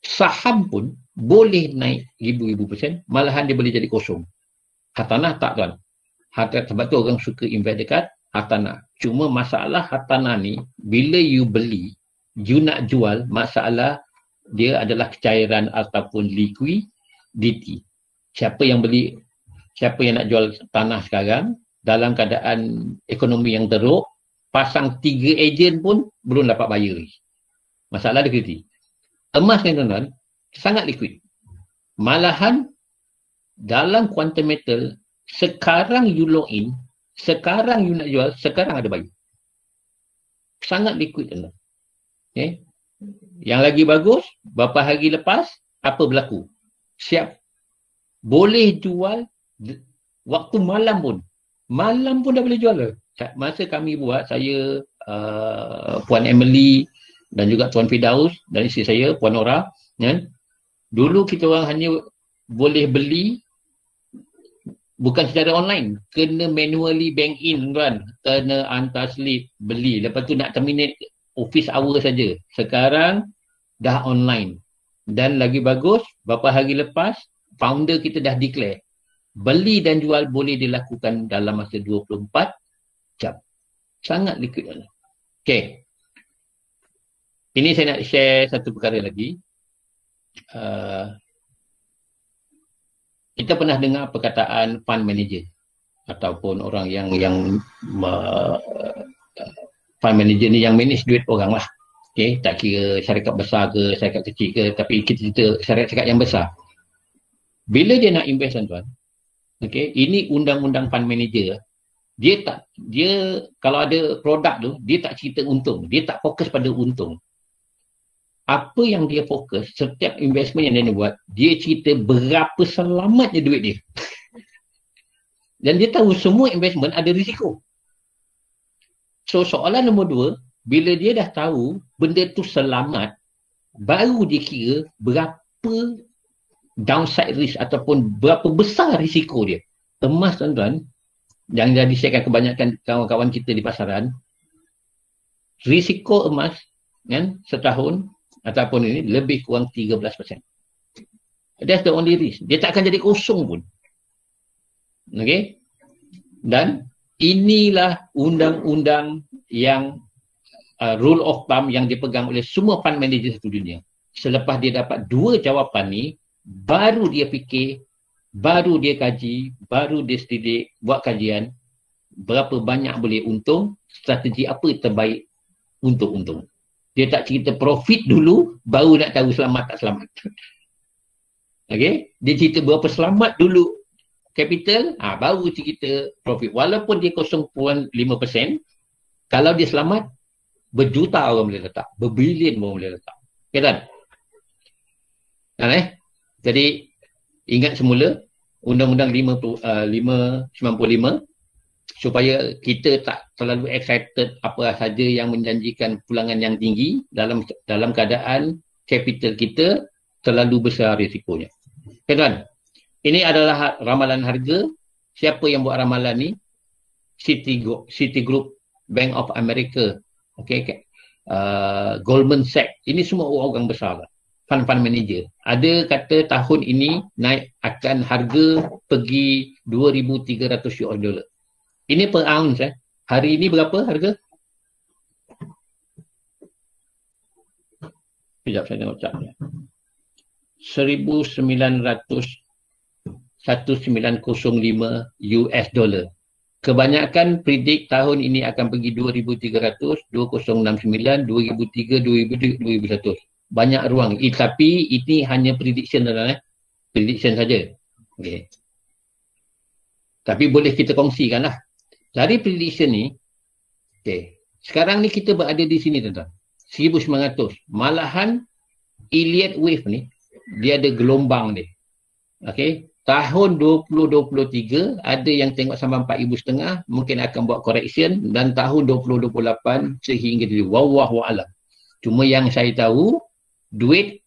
Saham pun boleh naik ribu-ribu %, malahan dia boleh jadi kosong. Hartanah tak, tuan. Sebab tu orang suka invest dekat hartanah. Cuma masalah hartanah ni, bila you beli, you nak jual, masalah dia adalah kecairan ataupun liquidity. Siapa yang beli, siapa yang nak jual tanah sekarang, dalam keadaan ekonomi yang teruk, pasang 3 ejen pun belum dapat bayar. Masalah liquidity. Emas ni, tuan-tuan, sangat liquid. Malahan, dalam quantum metal, sekarang you lock in, sekarang you nak jual, sekarang ada bayar. Sangat liquid, tuan-tuan. Okay. Yang lagi bagus, beberapa hari lepas, apa berlaku? Siap. Boleh jual Waktu malam pun dah boleh jual lah. Masa kami buat, saya, Puan Emily dan juga Tuan Firdaus dan isteri saya, Puan Nora, kan? Dulu kita orang hanya boleh beli bukan secara online, kena manually bank in tuan, kena hantar slip, beli, lepas tu nak terminate office hour saja. Sekarang dah online. Dan lagi bagus, beberapa hari lepas, founder kita dah declare, beli dan jual boleh dilakukan dalam masa 24 jam. Sangat liquid. Okay. Ini saya nak share satu perkara lagi. Kita pernah dengar perkataan fund manager ataupun orang yang fund manager ni yang manage duit orang lah. Okay, tak kira syarikat besar ke, syarikat kecil ke, tapi kita cerita syarikat yang besar. Bila dia nak invest tuan, okay, ini undang-undang fund manager, dia kalau ada produk tu, dia tak cerita untung, dia tak fokus pada untung. Apa yang dia fokus, setiap investment yang dia buat, dia cerita berapa selamatnya duit dia. Dan dia tahu semua investment ada risiko. So soalan nombor 2, bila dia dah tahu benda tu selamat, baru dia kira berapa downside risk ataupun berapa besar risiko dia. Emas tuan-tuan, yang dah di-sharekan kebanyakan kawan-kawan kita di pasaran, risiko emas kan, setahun ataupun ini lebih kurang 13%. That's the only risk. Dia tak akan jadi kosong pun. Okay? Dan inilah undang-undang yang rule of thumb yang dipegang oleh semua fund manager satu dunia. Selepas dia dapat 2 jawapan ni, baru dia fikir, baru dia kaji, baru dia selidik, buat kajian, berapa banyak boleh untung, strategi apa terbaik untuk untung. Dia tak cerita profit dulu, baru nak tahu selamat tak selamat. Okay? Dia cerita berapa selamat dulu capital, baru cerita profit. Walaupun dia 0.5%, kalau dia selamat, berjuta orang boleh letak. Berbilion orang boleh letak. Okay kan? Jadi, ingat semula, Undang-Undang 595, supaya kita tak terlalu excited apa saja yang menjanjikan pulangan yang tinggi dalam keadaan capital kita terlalu besar risikonya. Okay, tuan? Ini adalah ramalan harga. Siapa yang buat ramalan ni? Citigroup, Bank of America, okay, Goldman Sachs. Ini semua orang besar lah. Fund manager. Ada kata tahun ini naik akan harga pergi $2,300. Ini per ounce. Hari ini berapa harga? Sekejap saya tengok capnya. 1905 US dollar. Kebanyakan predik tahun ini akan pergi 2,300, 2,069, 2,300, 2,100. Banyak ruang. Tapi ini hanya prediction saja. Prediction saja. Okay. Tapi boleh kita kongsikan lah. Dari prediction ni, okay, sekarang ni kita berada di sini tuan-tuan. 1900. Malahan Elliott Wave ni, dia ada gelombang dia. Okay. Tahun 2023, ada yang tengok sampai 4,500, mungkin akan buat correction. Dan tahun 2028 sehingga dia wallahu a'lam. Cuma yang saya tahu, duit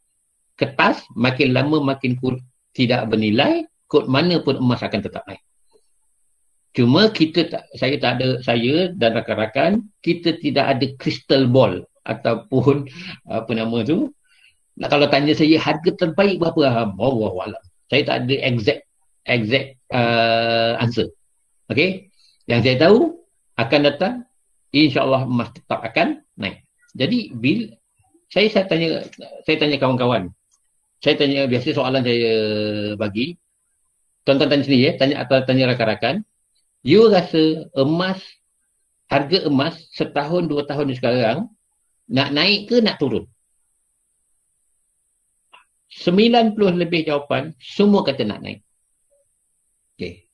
kertas makin lama makin tidak bernilai, kod mana pun emas akan tetap naik. Cuma saya dan rakan-rakan, kita tidak ada crystal ball ataupun apa nama tu. Kalau tanya saya harga terbaik berapa, wallahu a'lam. Saya tak ada exact answer. Okay? Yang saya tahu akan datang, insya-Allah emas tetap akan naik. Jadi saya tanya kawan-kawan. Saya tanya, biasa soalan saya bagi. Tuan-tuan tanya sendiri tanya rakan-rakan. You rasa harga emas setahun 2 tahun sekarang nak naik ke nak turun? 90 lebih jawapan semua kata nak naik. Okey.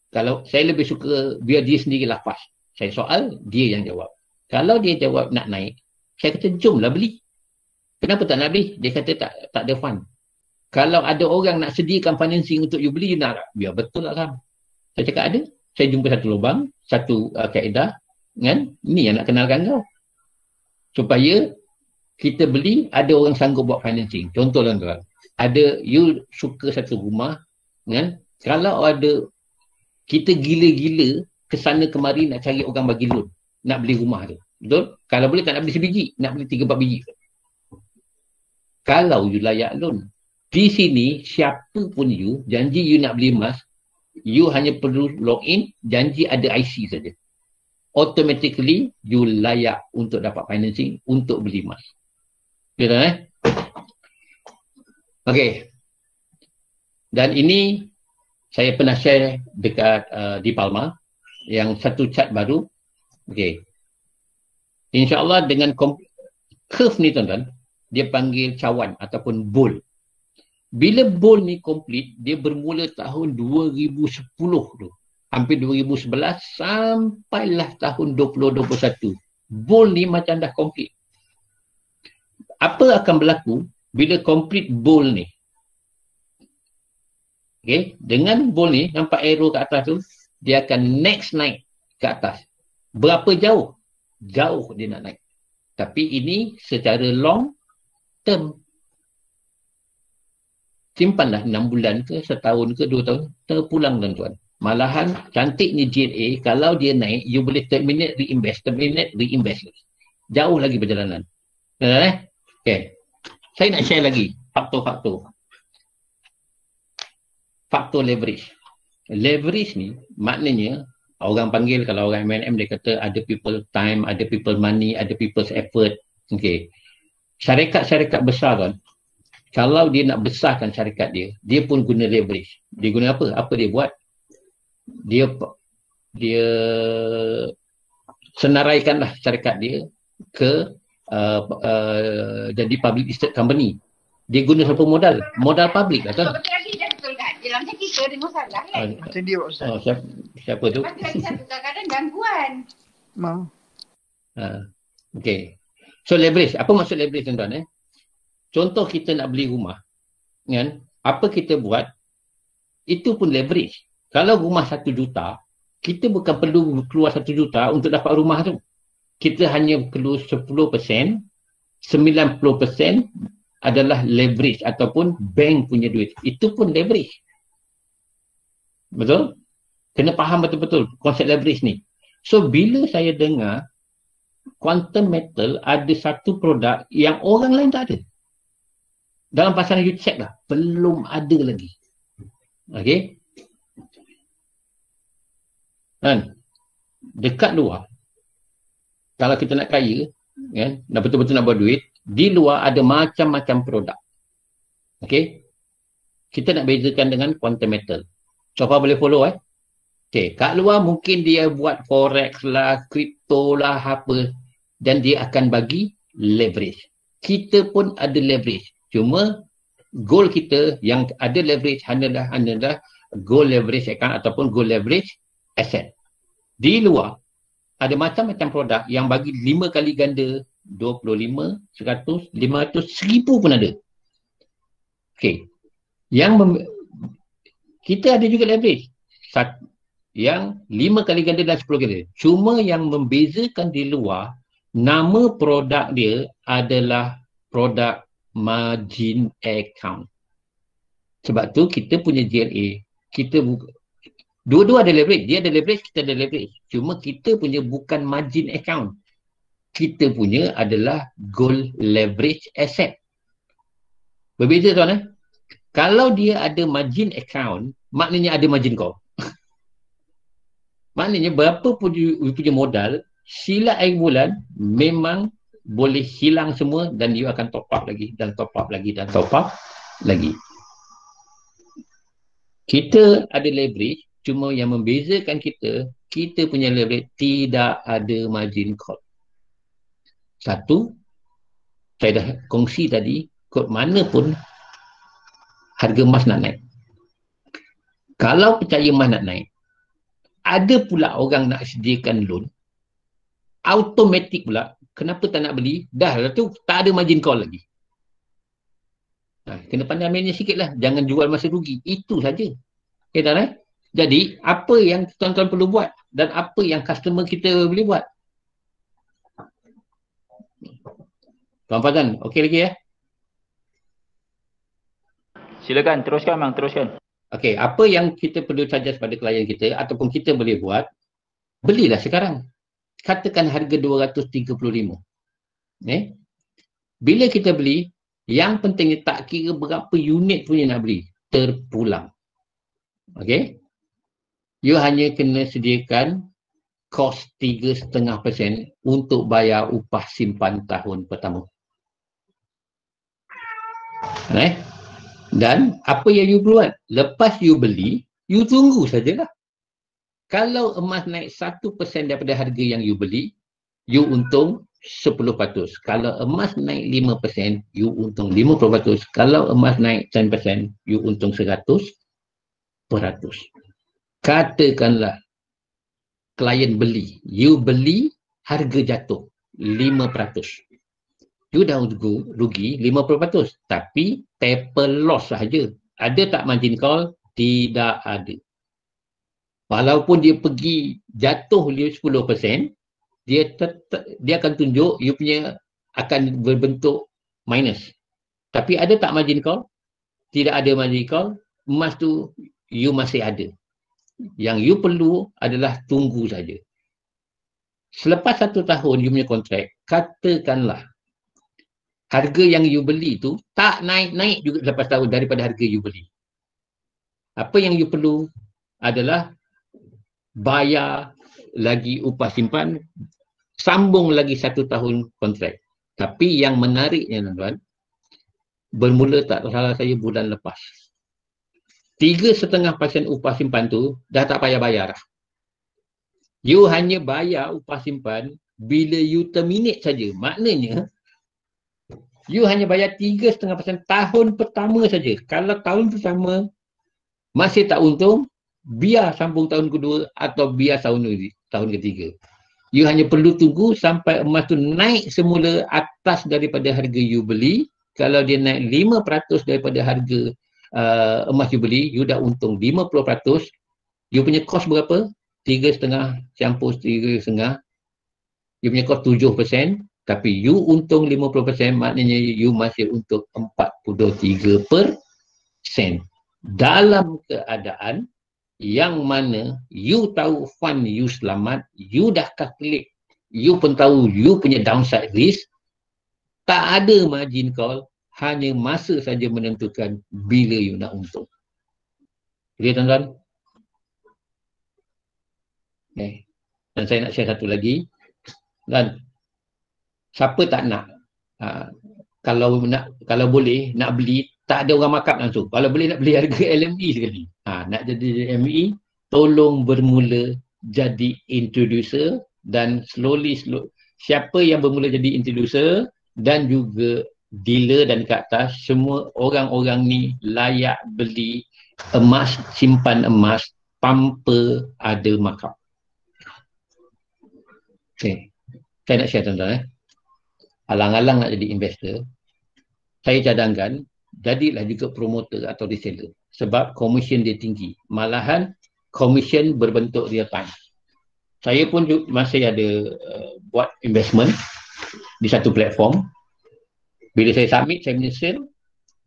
Kalau saya lebih suka biar dia sendiri lepas. Saya soal, dia yang jawab. Kalau dia jawab nak naik, saya kata jomlah beli. Kenapa tak nak beli? Dia kata tak ada fund. Kalau ada orang nak sediakan financing untuk you beli, you nak tak? Biar betul lah kan. Saya cakap ada. Saya jumpa satu lubang, satu kaedah, kan? Ini yang nak kenalkan kau. Supaya kita beli, ada orang sanggup buat financing. Contoh tuan-tuan. Ada, you suka satu rumah, kan? Kalau ada, kita gila-gila kesana kemari nak cari orang bagi loan. Nak beli rumah tu. Betul? Kalau boleh tak nak beli sebiji, nak beli 3-4 biji. Kalau you layak loan. Di sini, siapa pun you, janji you nak beli emas, you hanya perlu login, janji ada IC saja. Automatically, you layak untuk dapat financing untuk beli emas. Betul Okey. Dan ini, saya pernah share dekat di Palma, yang satu chart baru. Okey. InsyaAllah dengan curve ni tuan-tuan, dia panggil cawan ataupun bull. Bila bull ni complete, dia bermula tahun 2010 tu. Hampir 2011 sampailah tahun 2021. Bull ni macam dah complete. Apa akan berlaku bila complete bull ni? Okay? Dengan bull ni, nampak arrow kat atas tu, dia akan next naik ke atas. Berapa jauh? Jauh dia nak naik. Tapi ini secara long term. Simpanlah 6 bulan ke, setahun ke, 2 tahun, terpulang tuan-tuan. Malahan cantiknya GLA, kalau dia naik, you boleh terminate, reinvest lagi. Jauh lagi perjalanan. Okay. Saya nak share lagi faktor-faktor. Faktor leverage. Leverage ni maknanya, orang panggil, kalau orang M&M dia kata ada people time, ada people money, ada people's effort. Okay. Syarikat-syarikat besar kan, kalau dia nak besarkan syarikat dia, dia pun guna leverage. Dia guna apa? Apa dia buat? Dia senaraikanlah syarikat dia ke jadi public listed company. Dia guna siapa modal? Modal public lah kan? Dalam kita ada masalah kan? Macam dia Ustaz. Siapa tu? Kadang-kadang gangguan. Mau. Okay. So leverage. Apa maksud leverage tuan-tuan? Contoh kita nak beli rumah, kan? Apa kita buat, itu pun leverage. Kalau rumah 1 juta, kita bukan perlu keluar 1 juta untuk dapat rumah tu. Kita hanya perlu 10%, 90% adalah leverage ataupun bank punya duit. Itu pun leverage. Betul? Kena faham betul-betul konsep leverage ni. So, bila saya dengar Quantum Metal ada satu produk yang orang lain tak ada. Dalam pasaran you check lah. Belum ada lagi. Okay. Dan dekat luar, kalau kita nak kaya, kan, nak betul-betul nak buat duit, di luar ada macam-macam produk. Okay. Kita nak bezakan dengan Quantum Metal. Siapa boleh follow Okay. Kat luar mungkin dia buat forex lah, kripto lah, apa. Dan dia akan bagi leverage. Kita pun ada leverage. Cuma goal kita yang ada leverage adalah goal leverage account ataupun goal leverage asset. Di luar ada macam-macam produk yang bagi 5 kali ganda, 25, 100, 500, 1000 pun ada. Okey. Kita ada juga leverage. Yang 5 kali ganda dan 10 kali. Cuma yang membezakan di luar, nama produk dia adalah produk margin account. Sebab tu kita punya GLA, kita dua-dua ada leverage. Dia ada leverage, kita ada leverage. Cuma kita punya bukan margin account. Kita punya adalah gold leverage asset. Berbeza tuan Kalau dia ada margin account, maknanya ada margin call. Maknanya berapa pun you punya modal, sila akhir bulan memang boleh hilang semua dan you akan top up lagi dan top up lagi dan top up lagi. Kita ada leverage, cuma yang membezakan kita punya leverage tidak ada margin call. Satu, saya dah kongsi tadi, kod mana pun harga emas nak naik. Kalau percaya emas nak naik, ada pula orang nak sediakan loan, automatik pula, kenapa tak nak beli? Dah lah tu, tak ada margin call lagi. Kena pandai mainnya sikit lah. Jangan jual masa rugi. Itu saja. Okay tak Jadi, apa yang tuan-tuan perlu buat dan apa yang customer kita boleh buat? Tuan Fazan, okey lagi ya? Silakan, teruskan bang, teruskan. Okey, apa yang kita perlu suggest pada klien kita ataupun kita boleh buat, belilah sekarang. Katakan harga 235. Bila kita beli, yang pentingnya tak kira berapa unit punya nak beli, terpulang. Okey? You hanya kena sediakan kos 3.5% untuk bayar upah simpan tahun pertama. Dan apa yang you buat? Lepas you beli, you tunggu sajalah. Kalau emas naik 1% daripada harga yang you beli, you untung 10%. Kalau emas naik 5%, you untung 50%. Kalau emas naik 10%, you untung 100%. Katakanlah klien beli, you beli harga jatuh 5%. You dah rugi 50%, tapi paper loss sahaja. Ada tak margin call? Tidak ada. Walaupun dia pergi jatuh 10%, dia akan tunjuk you punya akan berbentuk minus. Tapi ada tak margin call? Tidak ada margin call. Emas tu you masih ada. Yang you perlu adalah tunggu saja. Selepas 1 tahun you punya kontrak, katakanlah harga yang you beli tu tak naik-naik juga selepas tahun daripada harga you beli. Apa yang you perlu adalah bayar lagi upah simpan, sambung lagi 1 tahun kontrak. Tapi yang menariknya tuan-tuan, bermula tak salah saya bulan lepas. 3.5% upah simpan tu dah tak payah bayar dah. You hanya bayar upah simpan bila you terminate saja. Maknanya you hanya bayar 3.5% tahun pertama saja. Kalau tahun pertama masih tak untung, biar sambung tahun kedua atau biar tahun ketiga. You hanya perlu tunggu sampai emas tu naik semula atas daripada harga you beli. Kalau dia naik 5% daripada harga emas you beli, you dah untung 50%. You punya kos berapa? 3.5 campur 3.5. You punya kos 7%. Tapi you untung 50%, maknanya you masih untung 43%. Dalam keadaan yang mana you tahu fund you selamat, you dah calculate, you pun tahu you punya downside risk, tak ada margin call, hanya masa saja menentukan bila you nak untung. Jadi tuan-tuan, okay. Dan saya nak share satu lagi, dan siapa tak nak, kalau boleh nak beli, tak ada orang markup langsung. Kalau boleh nak beli harga LME sekali. Nak jadi LME, tolong bermula jadi introducer dan slowly. Siapa yang bermula jadi introducer dan juga dealer dan ke atas, semua orang-orang ni layak beli emas, simpan emas tanpa ada markup. Okay. Saya nak share tuan-tuan. Alang-alang nak jadi investor, saya cadangkan jadilah juga promoter atau reseller. Sebab komisen dia tinggi. Malahan komisen berbentuk real time. Saya pun masih ada buat investment di satu platform. Bila saya submit, saya menyesal,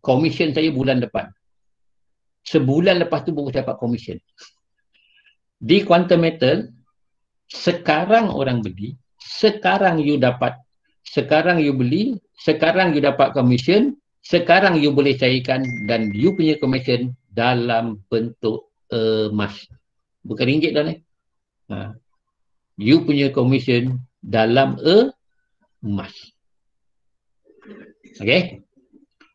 komisen saya bulan depan. Sebulan lepas tu baru saya dapat komisen. Di Quantum Metal, sekarang orang beli, sekarang you dapat, sekarang you beli, sekarang you dapat komisen, sekarang you boleh cairkan dan you punya komisen dalam bentuk emas. Bukan ringgit dah ni. You punya komisen dalam emas. Okay?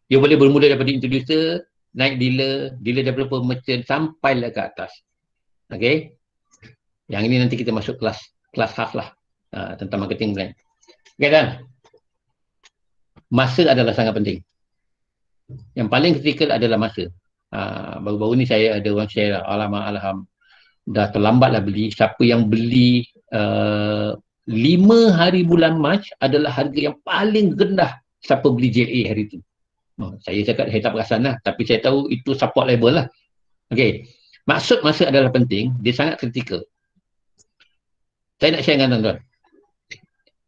You boleh bermula daripada introducer, naik dealer, dealer developer, merchant, sampailah ke atas. Okay? Yang ini nanti kita masuk kelas khas lah tentang marketing plan. Okay, dan masa adalah sangat penting. Yang paling kritikal adalah masa. Baru-baru ni saya ada orang share, alham dah terlambatlah beli. Siapa yang beli 5 hari bulan Mac adalah harga yang paling rendah siapa beli JLA hari itu. Saya cakap saya tak perasan lah, tapi saya tahu itu support level lah. Okay. Maksud masa adalah penting, dia sangat kritikal. Saya nak share dengan tuan-tuan.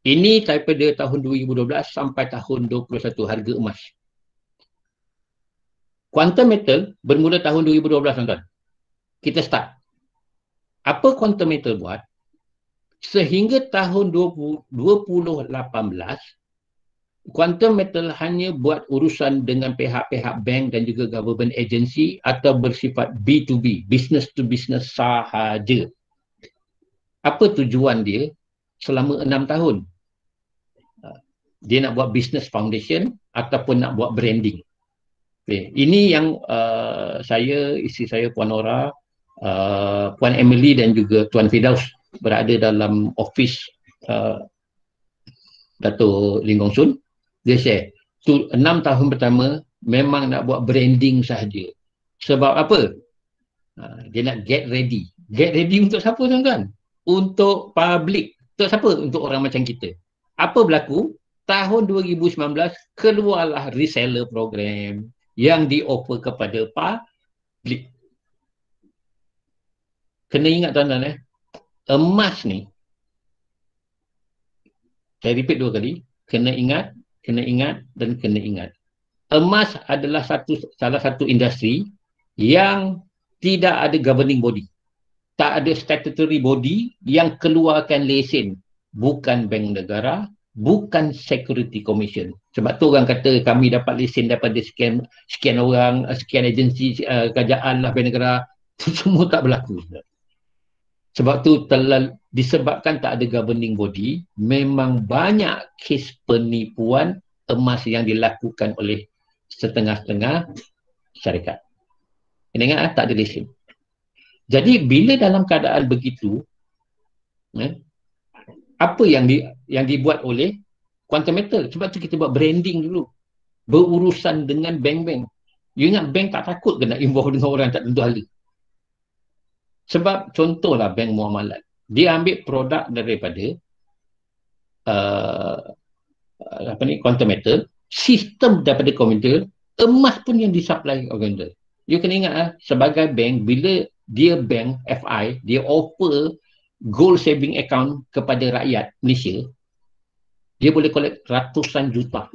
Ini daripada tahun 2012 sampai tahun 2021 harga emas. Quantum Metal bermula tahun 2012 tuan-tuan. Kita start. Apa Quantum Metal buat? Sehingga tahun 2018, Quantum Metal hanya buat urusan dengan pihak-pihak bank dan juga government agency atau bersifat B2B, business to business sahaja. Apa tujuan dia selama 6 tahun? Dia nak buat business foundation ataupun nak buat branding. Okay. Ini yang saya, isteri saya Puan Nora, Puan Emily dan juga Tuan Firdaus berada dalam office Dato' Lim Gong Sun. Dia share, 6 tahun pertama memang nak buat branding sahaja. Sebab apa? Dia nak get ready. Get ready untuk siapa tuan-tuan? Untuk public. Untuk siapa? Untuk orang macam kita. Apa berlaku? Tahun 2019 keluarlah reseller program yang di-offer kepada public. Kena ingat tuan-tuan emas ni, saya repeat 2 kali, kena ingat dan kena ingat. Emas adalah salah satu industri yang tidak ada governing body. Tak ada statutory body yang keluarkan lesen. Bukan Bank Negara, bukan Security Commission. Sebab tu orang kata kami dapat lesen daripada sekian orang, sekian agensi kerajaan lah, Bank Negara. Itu semua tak berlaku. Sebab tu disebabkan tak ada governing body, memang banyak kes penipuan emas yang dilakukan oleh setengah-setengah syarikat. Ingat tak ada lesen. Jadi bila dalam keadaan begitu, apa yang dibuat oleh Quantum Metal? Sebab tu kita buat branding dulu. Berurusan dengan bank-bank. You ingat bank tak takut ke nak involve dengan orang tak tentu hala? Sebab contohlah bank muamalat. Dia ambil produk daripada Quantum Metal, sistem daripada Quantum Metal, emas pun yang disupply Quantum Metal. You kena ingat sebagai bank, bila dia bank FI, dia offer gold saving account kepada rakyat Malaysia, dia boleh collect ratusan juta.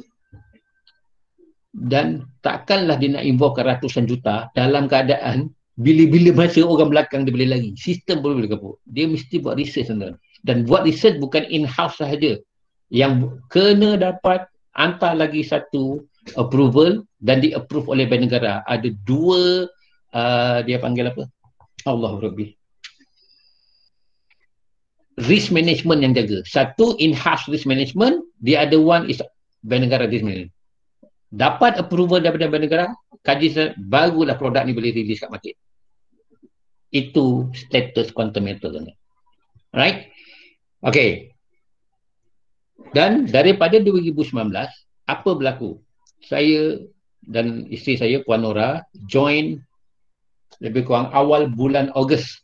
Dan takkanlah dia nak involve ratusan juta dalam keadaan bila-bila masa orang belakang dia boleh lari. Sistem pun boleh kaput. Dia mesti buat research tuan-tuan. Dan buat research bukan in-house sahaja. Yang kena dapat hantar lagi satu approval dan di-approve oleh Bank Negara. Ada 2 dia panggil apa? Allah Rabbi. Risk management yang jaga. Satu in-house risk management, the other one is Bank Negara risk management. Dapat approval daripada Bank Negara, kaji barulah produk ni boleh release kat market. Itu status Quantum Metal. Right? Okay. Dan daripada 2019, apa berlaku? Saya dan isteri saya Puan Nora join lebih kurang awal bulan Ogos.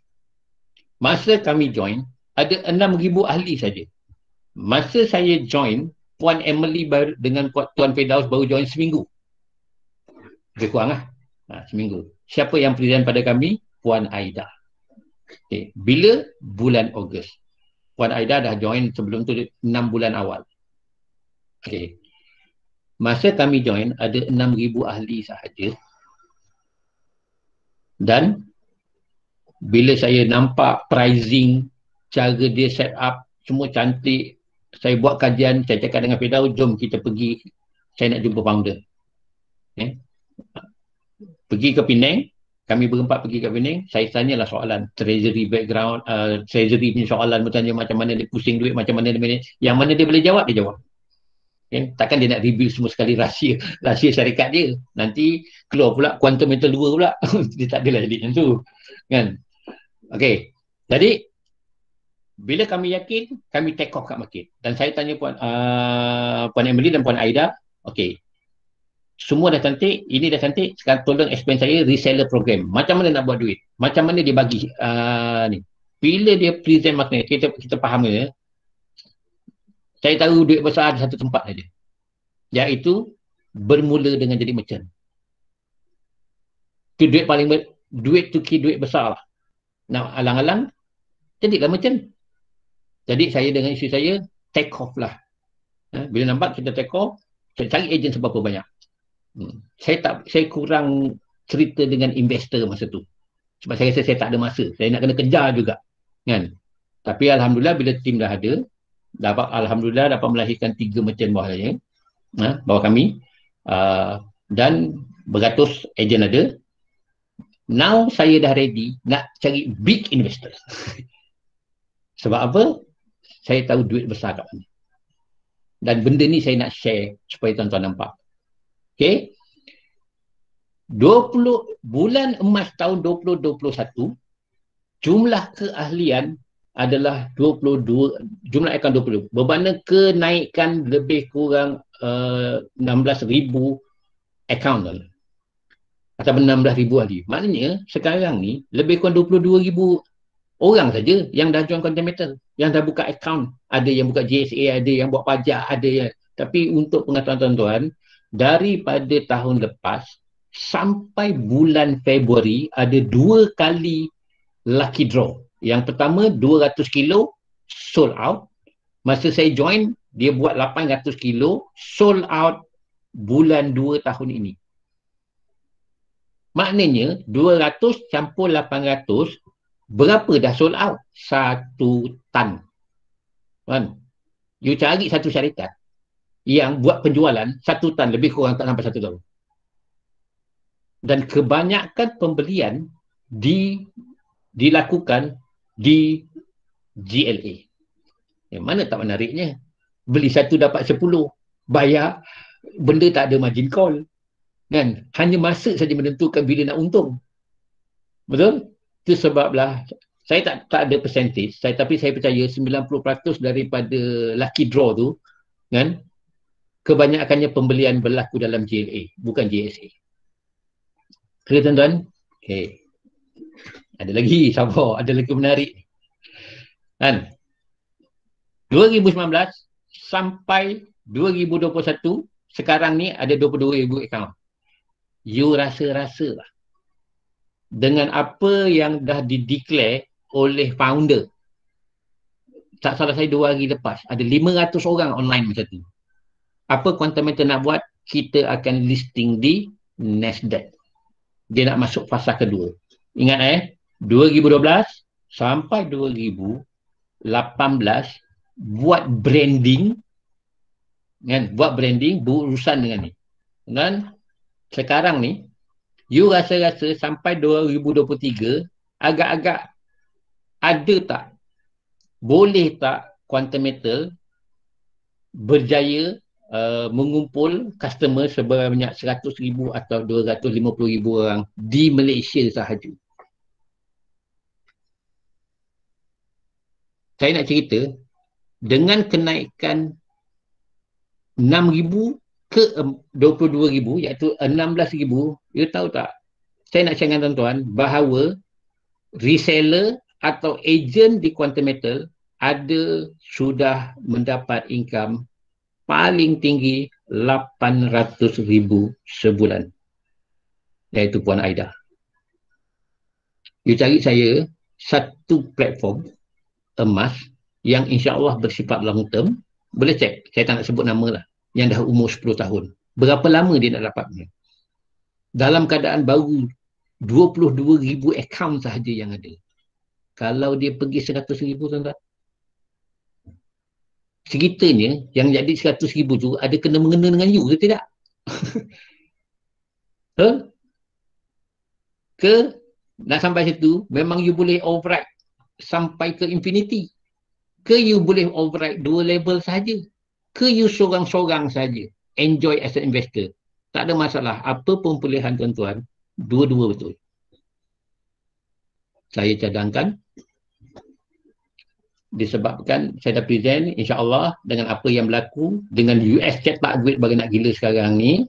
Masa kami join, ada 6,000 ahli saja. Masa saya join, Puan Emily dengan Tuan Firdaus baru join seminggu. Lebih kurang lah. Seminggu. Siapa yang present pada kami? Puan Aida. Okay. Bila? Bulan Ogos. Puan Aida dah join sebelum tu 6 bulan awal. Okay. Masa kami join, ada 6,000 ahli sahaja. Dan bila saya nampak pricing, cara dia set up, semua cantik, saya buat kajian, saya cakap dengan Firdaus, jom kita pergi, saya nak jumpa founder. Okay. Pergi ke Penang, kami berempat pergi ke Penang, saya tanyalah soalan, treasury background, treasury punya soalan, bertanya macam mana dia pusing duit, macam mana dia manage, yang mana dia boleh jawab, dia jawab. Okay. Takkan dia nak reveal semua sekali rahsia syarikat dia. Nanti keluar pula Quantum Metal 2 pula. Dia tak adalah jadi macam tu. Kan? Okay. Jadi, bila kami yakin, kami take off kat market. Dan saya tanya Puan Emily dan Puan Aida, okay, semua dah cantik, ini dah cantik, sekarang tolong explain saya reseller program. Macam mana nak buat duit? Macam mana dia bagi ni? Bila dia present market, kita faham ya. Saya tahu duit besar di satu tempat saja. Iaitu bermula dengan jadi merchant. Itu duit paling duit besar lah. Nak alang-alang, jadilah macam. Jadi saya dengan isteri saya, take off lah. Bila nampak kita take off, saya cari ejen seberapa banyak. Saya kurang cerita dengan investor masa tu. Sebab saya rasa saya tak ada masa. Saya nak kena kejar juga. Kan? Tapi Alhamdulillah bila tim dah ada, Alhamdulillah dapat melahirkan 3 merchant bawah saya. Bawah kami. Dan beratus ejen ada. Now saya dah ready nak cari big investor. Sebab apa? Saya tahu duit besar kat mana. Dan benda ni saya nak share supaya tuan-tuan nampak. Okay. 20 bulan emas tahun 2021, jumlah keahlian adalah 22, jumlah akaun 20. Berbanding kenaikan lebih kurang 16,000 akaun. Atau 16,000 ahli. Maknanya sekarang ni lebih kurang 22,000 orang saja yang dah join content metal, yang dah buka akaun. Ada yang buka GSA, ada yang buat pajak, ada yang. Tapi untuk pengetahuan tuan-tuan, daripada tahun lepas sampai bulan Februari ada 2 kali lucky draw. Yang pertama 200 kilo sold out. Masa saya join, dia buat 800 kilo sold out bulan 2 tahun ini. Maknanya 200 campur 800, berapa dah sold out? 1 tan. Kan? You cari satu syarikat yang buat penjualan 1 tan, lebih kurang tak sampai 1 tahun. Dan kebanyakan pembelian dilakukan di GLA. Mana tak menariknya? Beli 1 dapat 10. Bayar, benda tak ada margin call. Kan? Hanya masa saja menentukan bila nak untung. Betul? Itu sebablah saya tak ada percentage, tapi saya percaya 90% daripada lucky draw tu, kan, kebanyakannya pembelian berlaku dalam GLA, bukan GSA. Clear tuan-tuan? Okay. Ada lagi, sabar, ada lagi menarik. Kan? 2019 sampai 2021, sekarang ni ada 22,000 akaun. You rasa-rasa lah. Dengan apa yang dah dideclare oleh founder. Tak salah saya 2 hari lepas, ada 500 orang online macam tu. Apa Quantum Metal nak buat? Kita akan listing di Nasdaq. Dia nak masuk fasa kedua. Ingat 2012 sampai 2018 buat branding, kan? Buat branding, berurusan dengan ni. Dan sekarang ni, you rasa-rasa sampai 2023, agak-agak ada tak? Boleh tak Quantum Metal berjaya mengumpul customer sebanyak 100,000 atau 250,000 orang di Malaysia sahaja? Saya nak cerita, dengan kenaikan 6,000 ke 22,000, iaitu 16,000, you tahu tak? Saya nak share dengan tuan-tuan bahawa reseller atau ejen di Quantum Metal ada sudah mendapat income paling tinggi 800,000 sebulan. Iaitu Puan Aida. You cari saya satu platform emas yang insya-Allah bersifat long term. Boleh cek, saya tak nak sebut nama lah. Yang dah umur 10 tahun. Berapa lama dia nak dapatnya? Dalam keadaan baru 22,000 akaun sahaja yang ada. Kalau dia pergi 100,000 tuan-tuan, ceritanya yang jadi 100,000 tu ada kena-mengena dengan you ke tidak? Ke nak sampai situ memang you boleh override sampai ke infinity? Ke you boleh override 2 level saja? Ke you seorang-seorang saja enjoy as an investor? Tak ada masalah. Apa pun pilihan tuan-tuan, dua-dua betul. Saya cadangkan disebabkan saya dah present, insya-Allah dengan apa yang berlaku dengan US cetak duit bagi nak gila sekarang ni,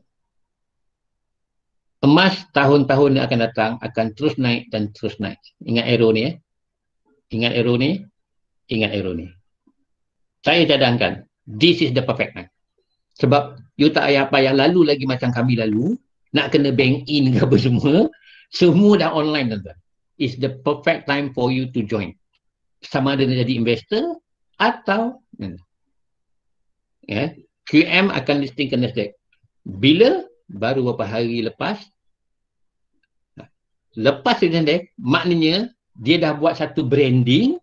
emas tahun-tahun yang akan datang akan terus naik dan terus naik. Ingat arrow ni Ingat arrow ni. Ingat arrow ni. Saya cadangkan this is the perfect time. Sebab you tak payah lalu lagi macam kami lalu, nak kena bank in ke apa semua. Semua dah online, tuan-tuan. It's the perfect time for you to join. Sama ada nak jadi investor atau QM akan listing ke Nasdaq. Bila? Baru beberapa hari lepas. Lepas di Nasdaq, maknanya dia dah buat satu branding,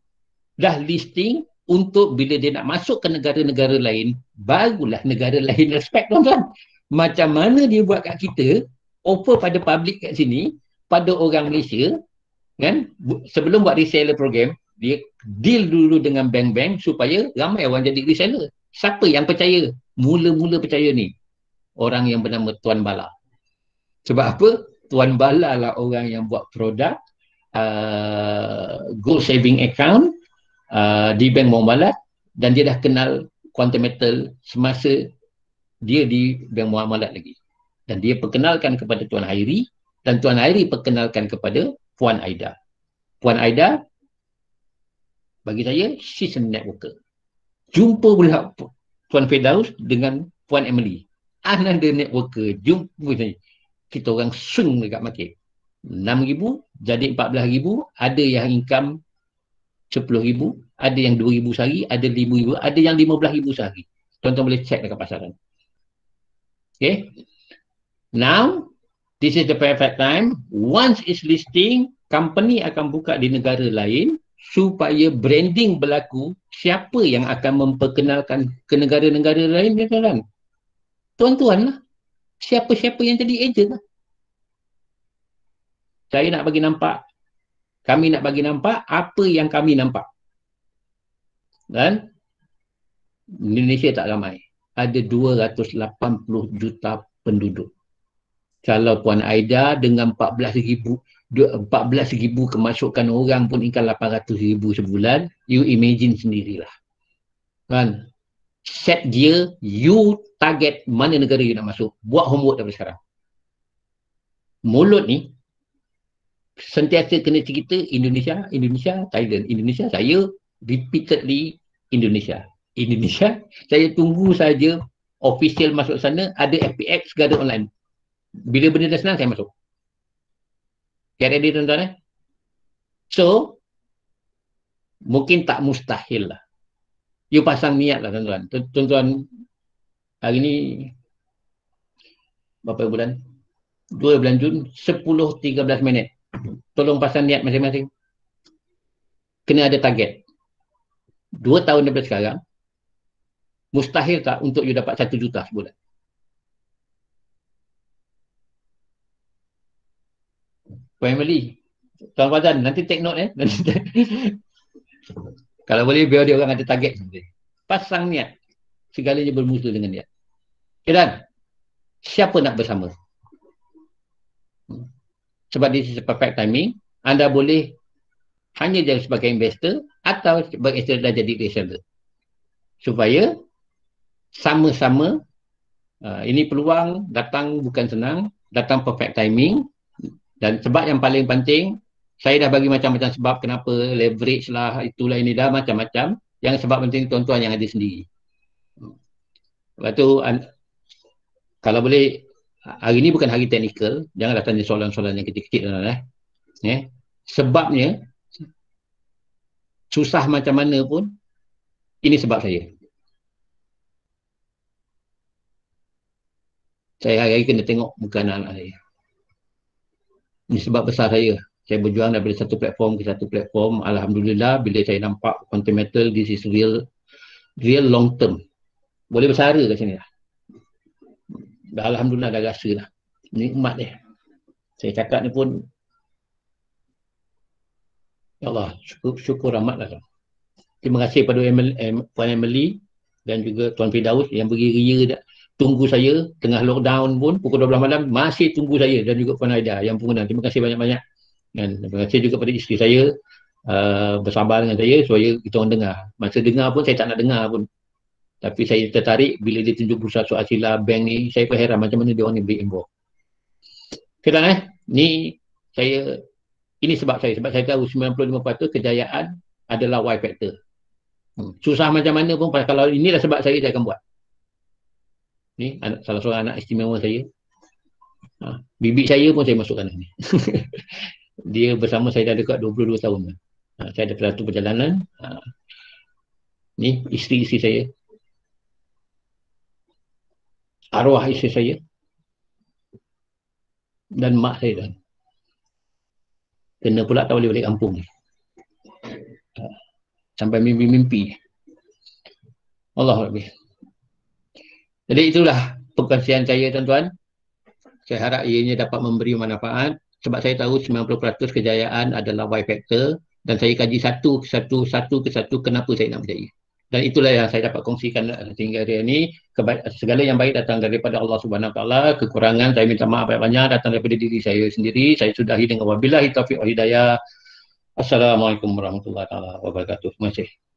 dah listing untuk bila dia nak masuk ke negara-negara lain, barulah negara lain respect, tuan-tuan. Macam mana dia buat kat kita, offer pada public kat sini, pada orang Malaysia, kan? Sebelum buat reseller program, dia deal dulu dengan bank-bank supaya ramai orang jadi reseller. Siapa yang percaya? Mula-mula percaya ni orang yang bernama Tuan Bala. Sebab apa? Tuan Bala lah orang yang buat produk gold saving account di Bank Muamalat, dan dia dah kenal Quantum Metal semasa dia di Bank Muamalat lagi. Dan dia perkenalkan kepada Tuan Hairi, dan Tuan Hairi perkenalkan kepada Puan Aida. Puan Aida bagi saya she's a networker. Jumpa pula Tuan Firdaus dengan Puan Emily, another networker. Jumpa saya. Kita orang swing dekat market. 6,000 jadi 14,000, ada yang income 10,000, ada yang 2,000 sehari, ada 5,000, ada yang 15,000 sehari. Tuan-tuan boleh check dekat pasaran. Okay. Now, this is the perfect time. Once it's listing, company akan buka di negara lain supaya branding berlaku. Siapa yang akan memperkenalkan ke negara-negara lain, tuan-tuan? Tuan-tuan lah. Siapa-siapa yang jadi agent lah. Saya nak bagi nampak, kami nak bagi nampak apa yang kami nampak. Dan Indonesia tak ramai. Ada 280 juta penduduk. Kalau Puan Aida dengan 14,000 kemasukan orang pun ikan 800,000 sebulan, you imagine sendirilah. Kan? Set gear, you target mana negara you nak masuk. Buat homework daripada sekarang. Mulut ni sentiasa kena cerita Indonesia, Indonesia, Thailand, Indonesia. Saya repeatedly Indonesia. Indonesia, saya tunggu saja official masuk sana, ada FPX ke ada online. Bila benda dah senang, saya masuk. Get ready, tuan-tuan. So, mungkin tak mustahil lah. You pasang niat lah, tuan-tuan. Tuan-tuan, hari ni berapa bulan? 2 bulan Jun, 10.13 minit. Tolong pasang niat masing-masing. Kena ada target. 2 tahun daripada sekarang, mustahil tak untuk you dapat 1 juta sebulan? Family, Tuan Fazan, nanti take note Kalau boleh biar dia orang ada target. Pasang niat. Segalanya bermula dengan niat. Okay, dan siapa nak bersama? Sebab this is a perfect timing. Anda boleh hanya jadi sebagai investor atau sebagai investor dah jadi reseller. Supaya sama-sama ini peluang datang bukan senang, datang perfect timing. Dan sebab yang paling penting, saya dah bagi macam-macam sebab kenapa leverage lah, itulah ini dah macam-macam. Yang sebab penting tuan-tuan yang ada sendiri. Lepas tu, kalau boleh, hari ni bukan hari teknikal, janganlah tanya soalan-soalan yang kecil-kecil. Sebabnya, susah macam mana pun, ini sebab saya. Saya hari-hari kena tengok muka anak-anak saya. Ini sebab besar saya. Saya berjuang daripada satu platform ke satu platform. Alhamdulillah, bila saya nampak Quantum Metal, this is real long term. Boleh bersara kat sini lah. Alhamdulillah dah rasa lah. Nikmat dia. Saya cakap ni pun, ya Allah, syukur amat lah. Terima kasih pada Puan Emily dan juga Tuan Firdaus yang beri ria tunggu saya tengah lockdown pun pukul 12 malam masih tunggu saya, dan juga Puan Aida yang pengguna. Terima kasih banyak-banyak. Dan terima kasih juga pada isteri saya bersabar dengan saya supaya kita orang dengar. Masa dengar pun saya tak nak dengar pun. Tapi saya tertarik bila dia tunjuk bursa soal sila bank ni, saya pun heran macam mana dia orang ni beri involve. Kita ni saya, ini sebab saya tahu 95% kejayaan adalah Y factor. Susah macam mana pun, kalau inilah sebab saya akan buat. Ni salah seorang anak istimewa saya. Bibi saya pun saya masukkan ini. Dia bersama saya dah dekat 22 tahun. Saya ada satu perjalanan. Ni isteri saya. Arwah isteri saya. Dan mak saya dah. Kena pula tak boleh balik kampung. Sampai mimpi-mimpi. Allah Akbar. Jadi itulah perkongsian saya, tuan-tuan. Saya harap ianya dapat memberi manfaat sebab saya tahu 90% kejayaan adalah Y factor dan saya kaji satu ke satu kenapa saya nak berjaya. Dan itulah yang saya dapat kongsikan sehingga hari ini. Segala yang baik datang daripada Allah Subhanahu Wa Taala, kekurangan saya minta maaf banyak datang daripada diri saya sendiri. Saya sudahi dengan wabillahi taufiq wal hidayah. Assalamualaikum warahmatullahi wabarakatuh. Terima kasih.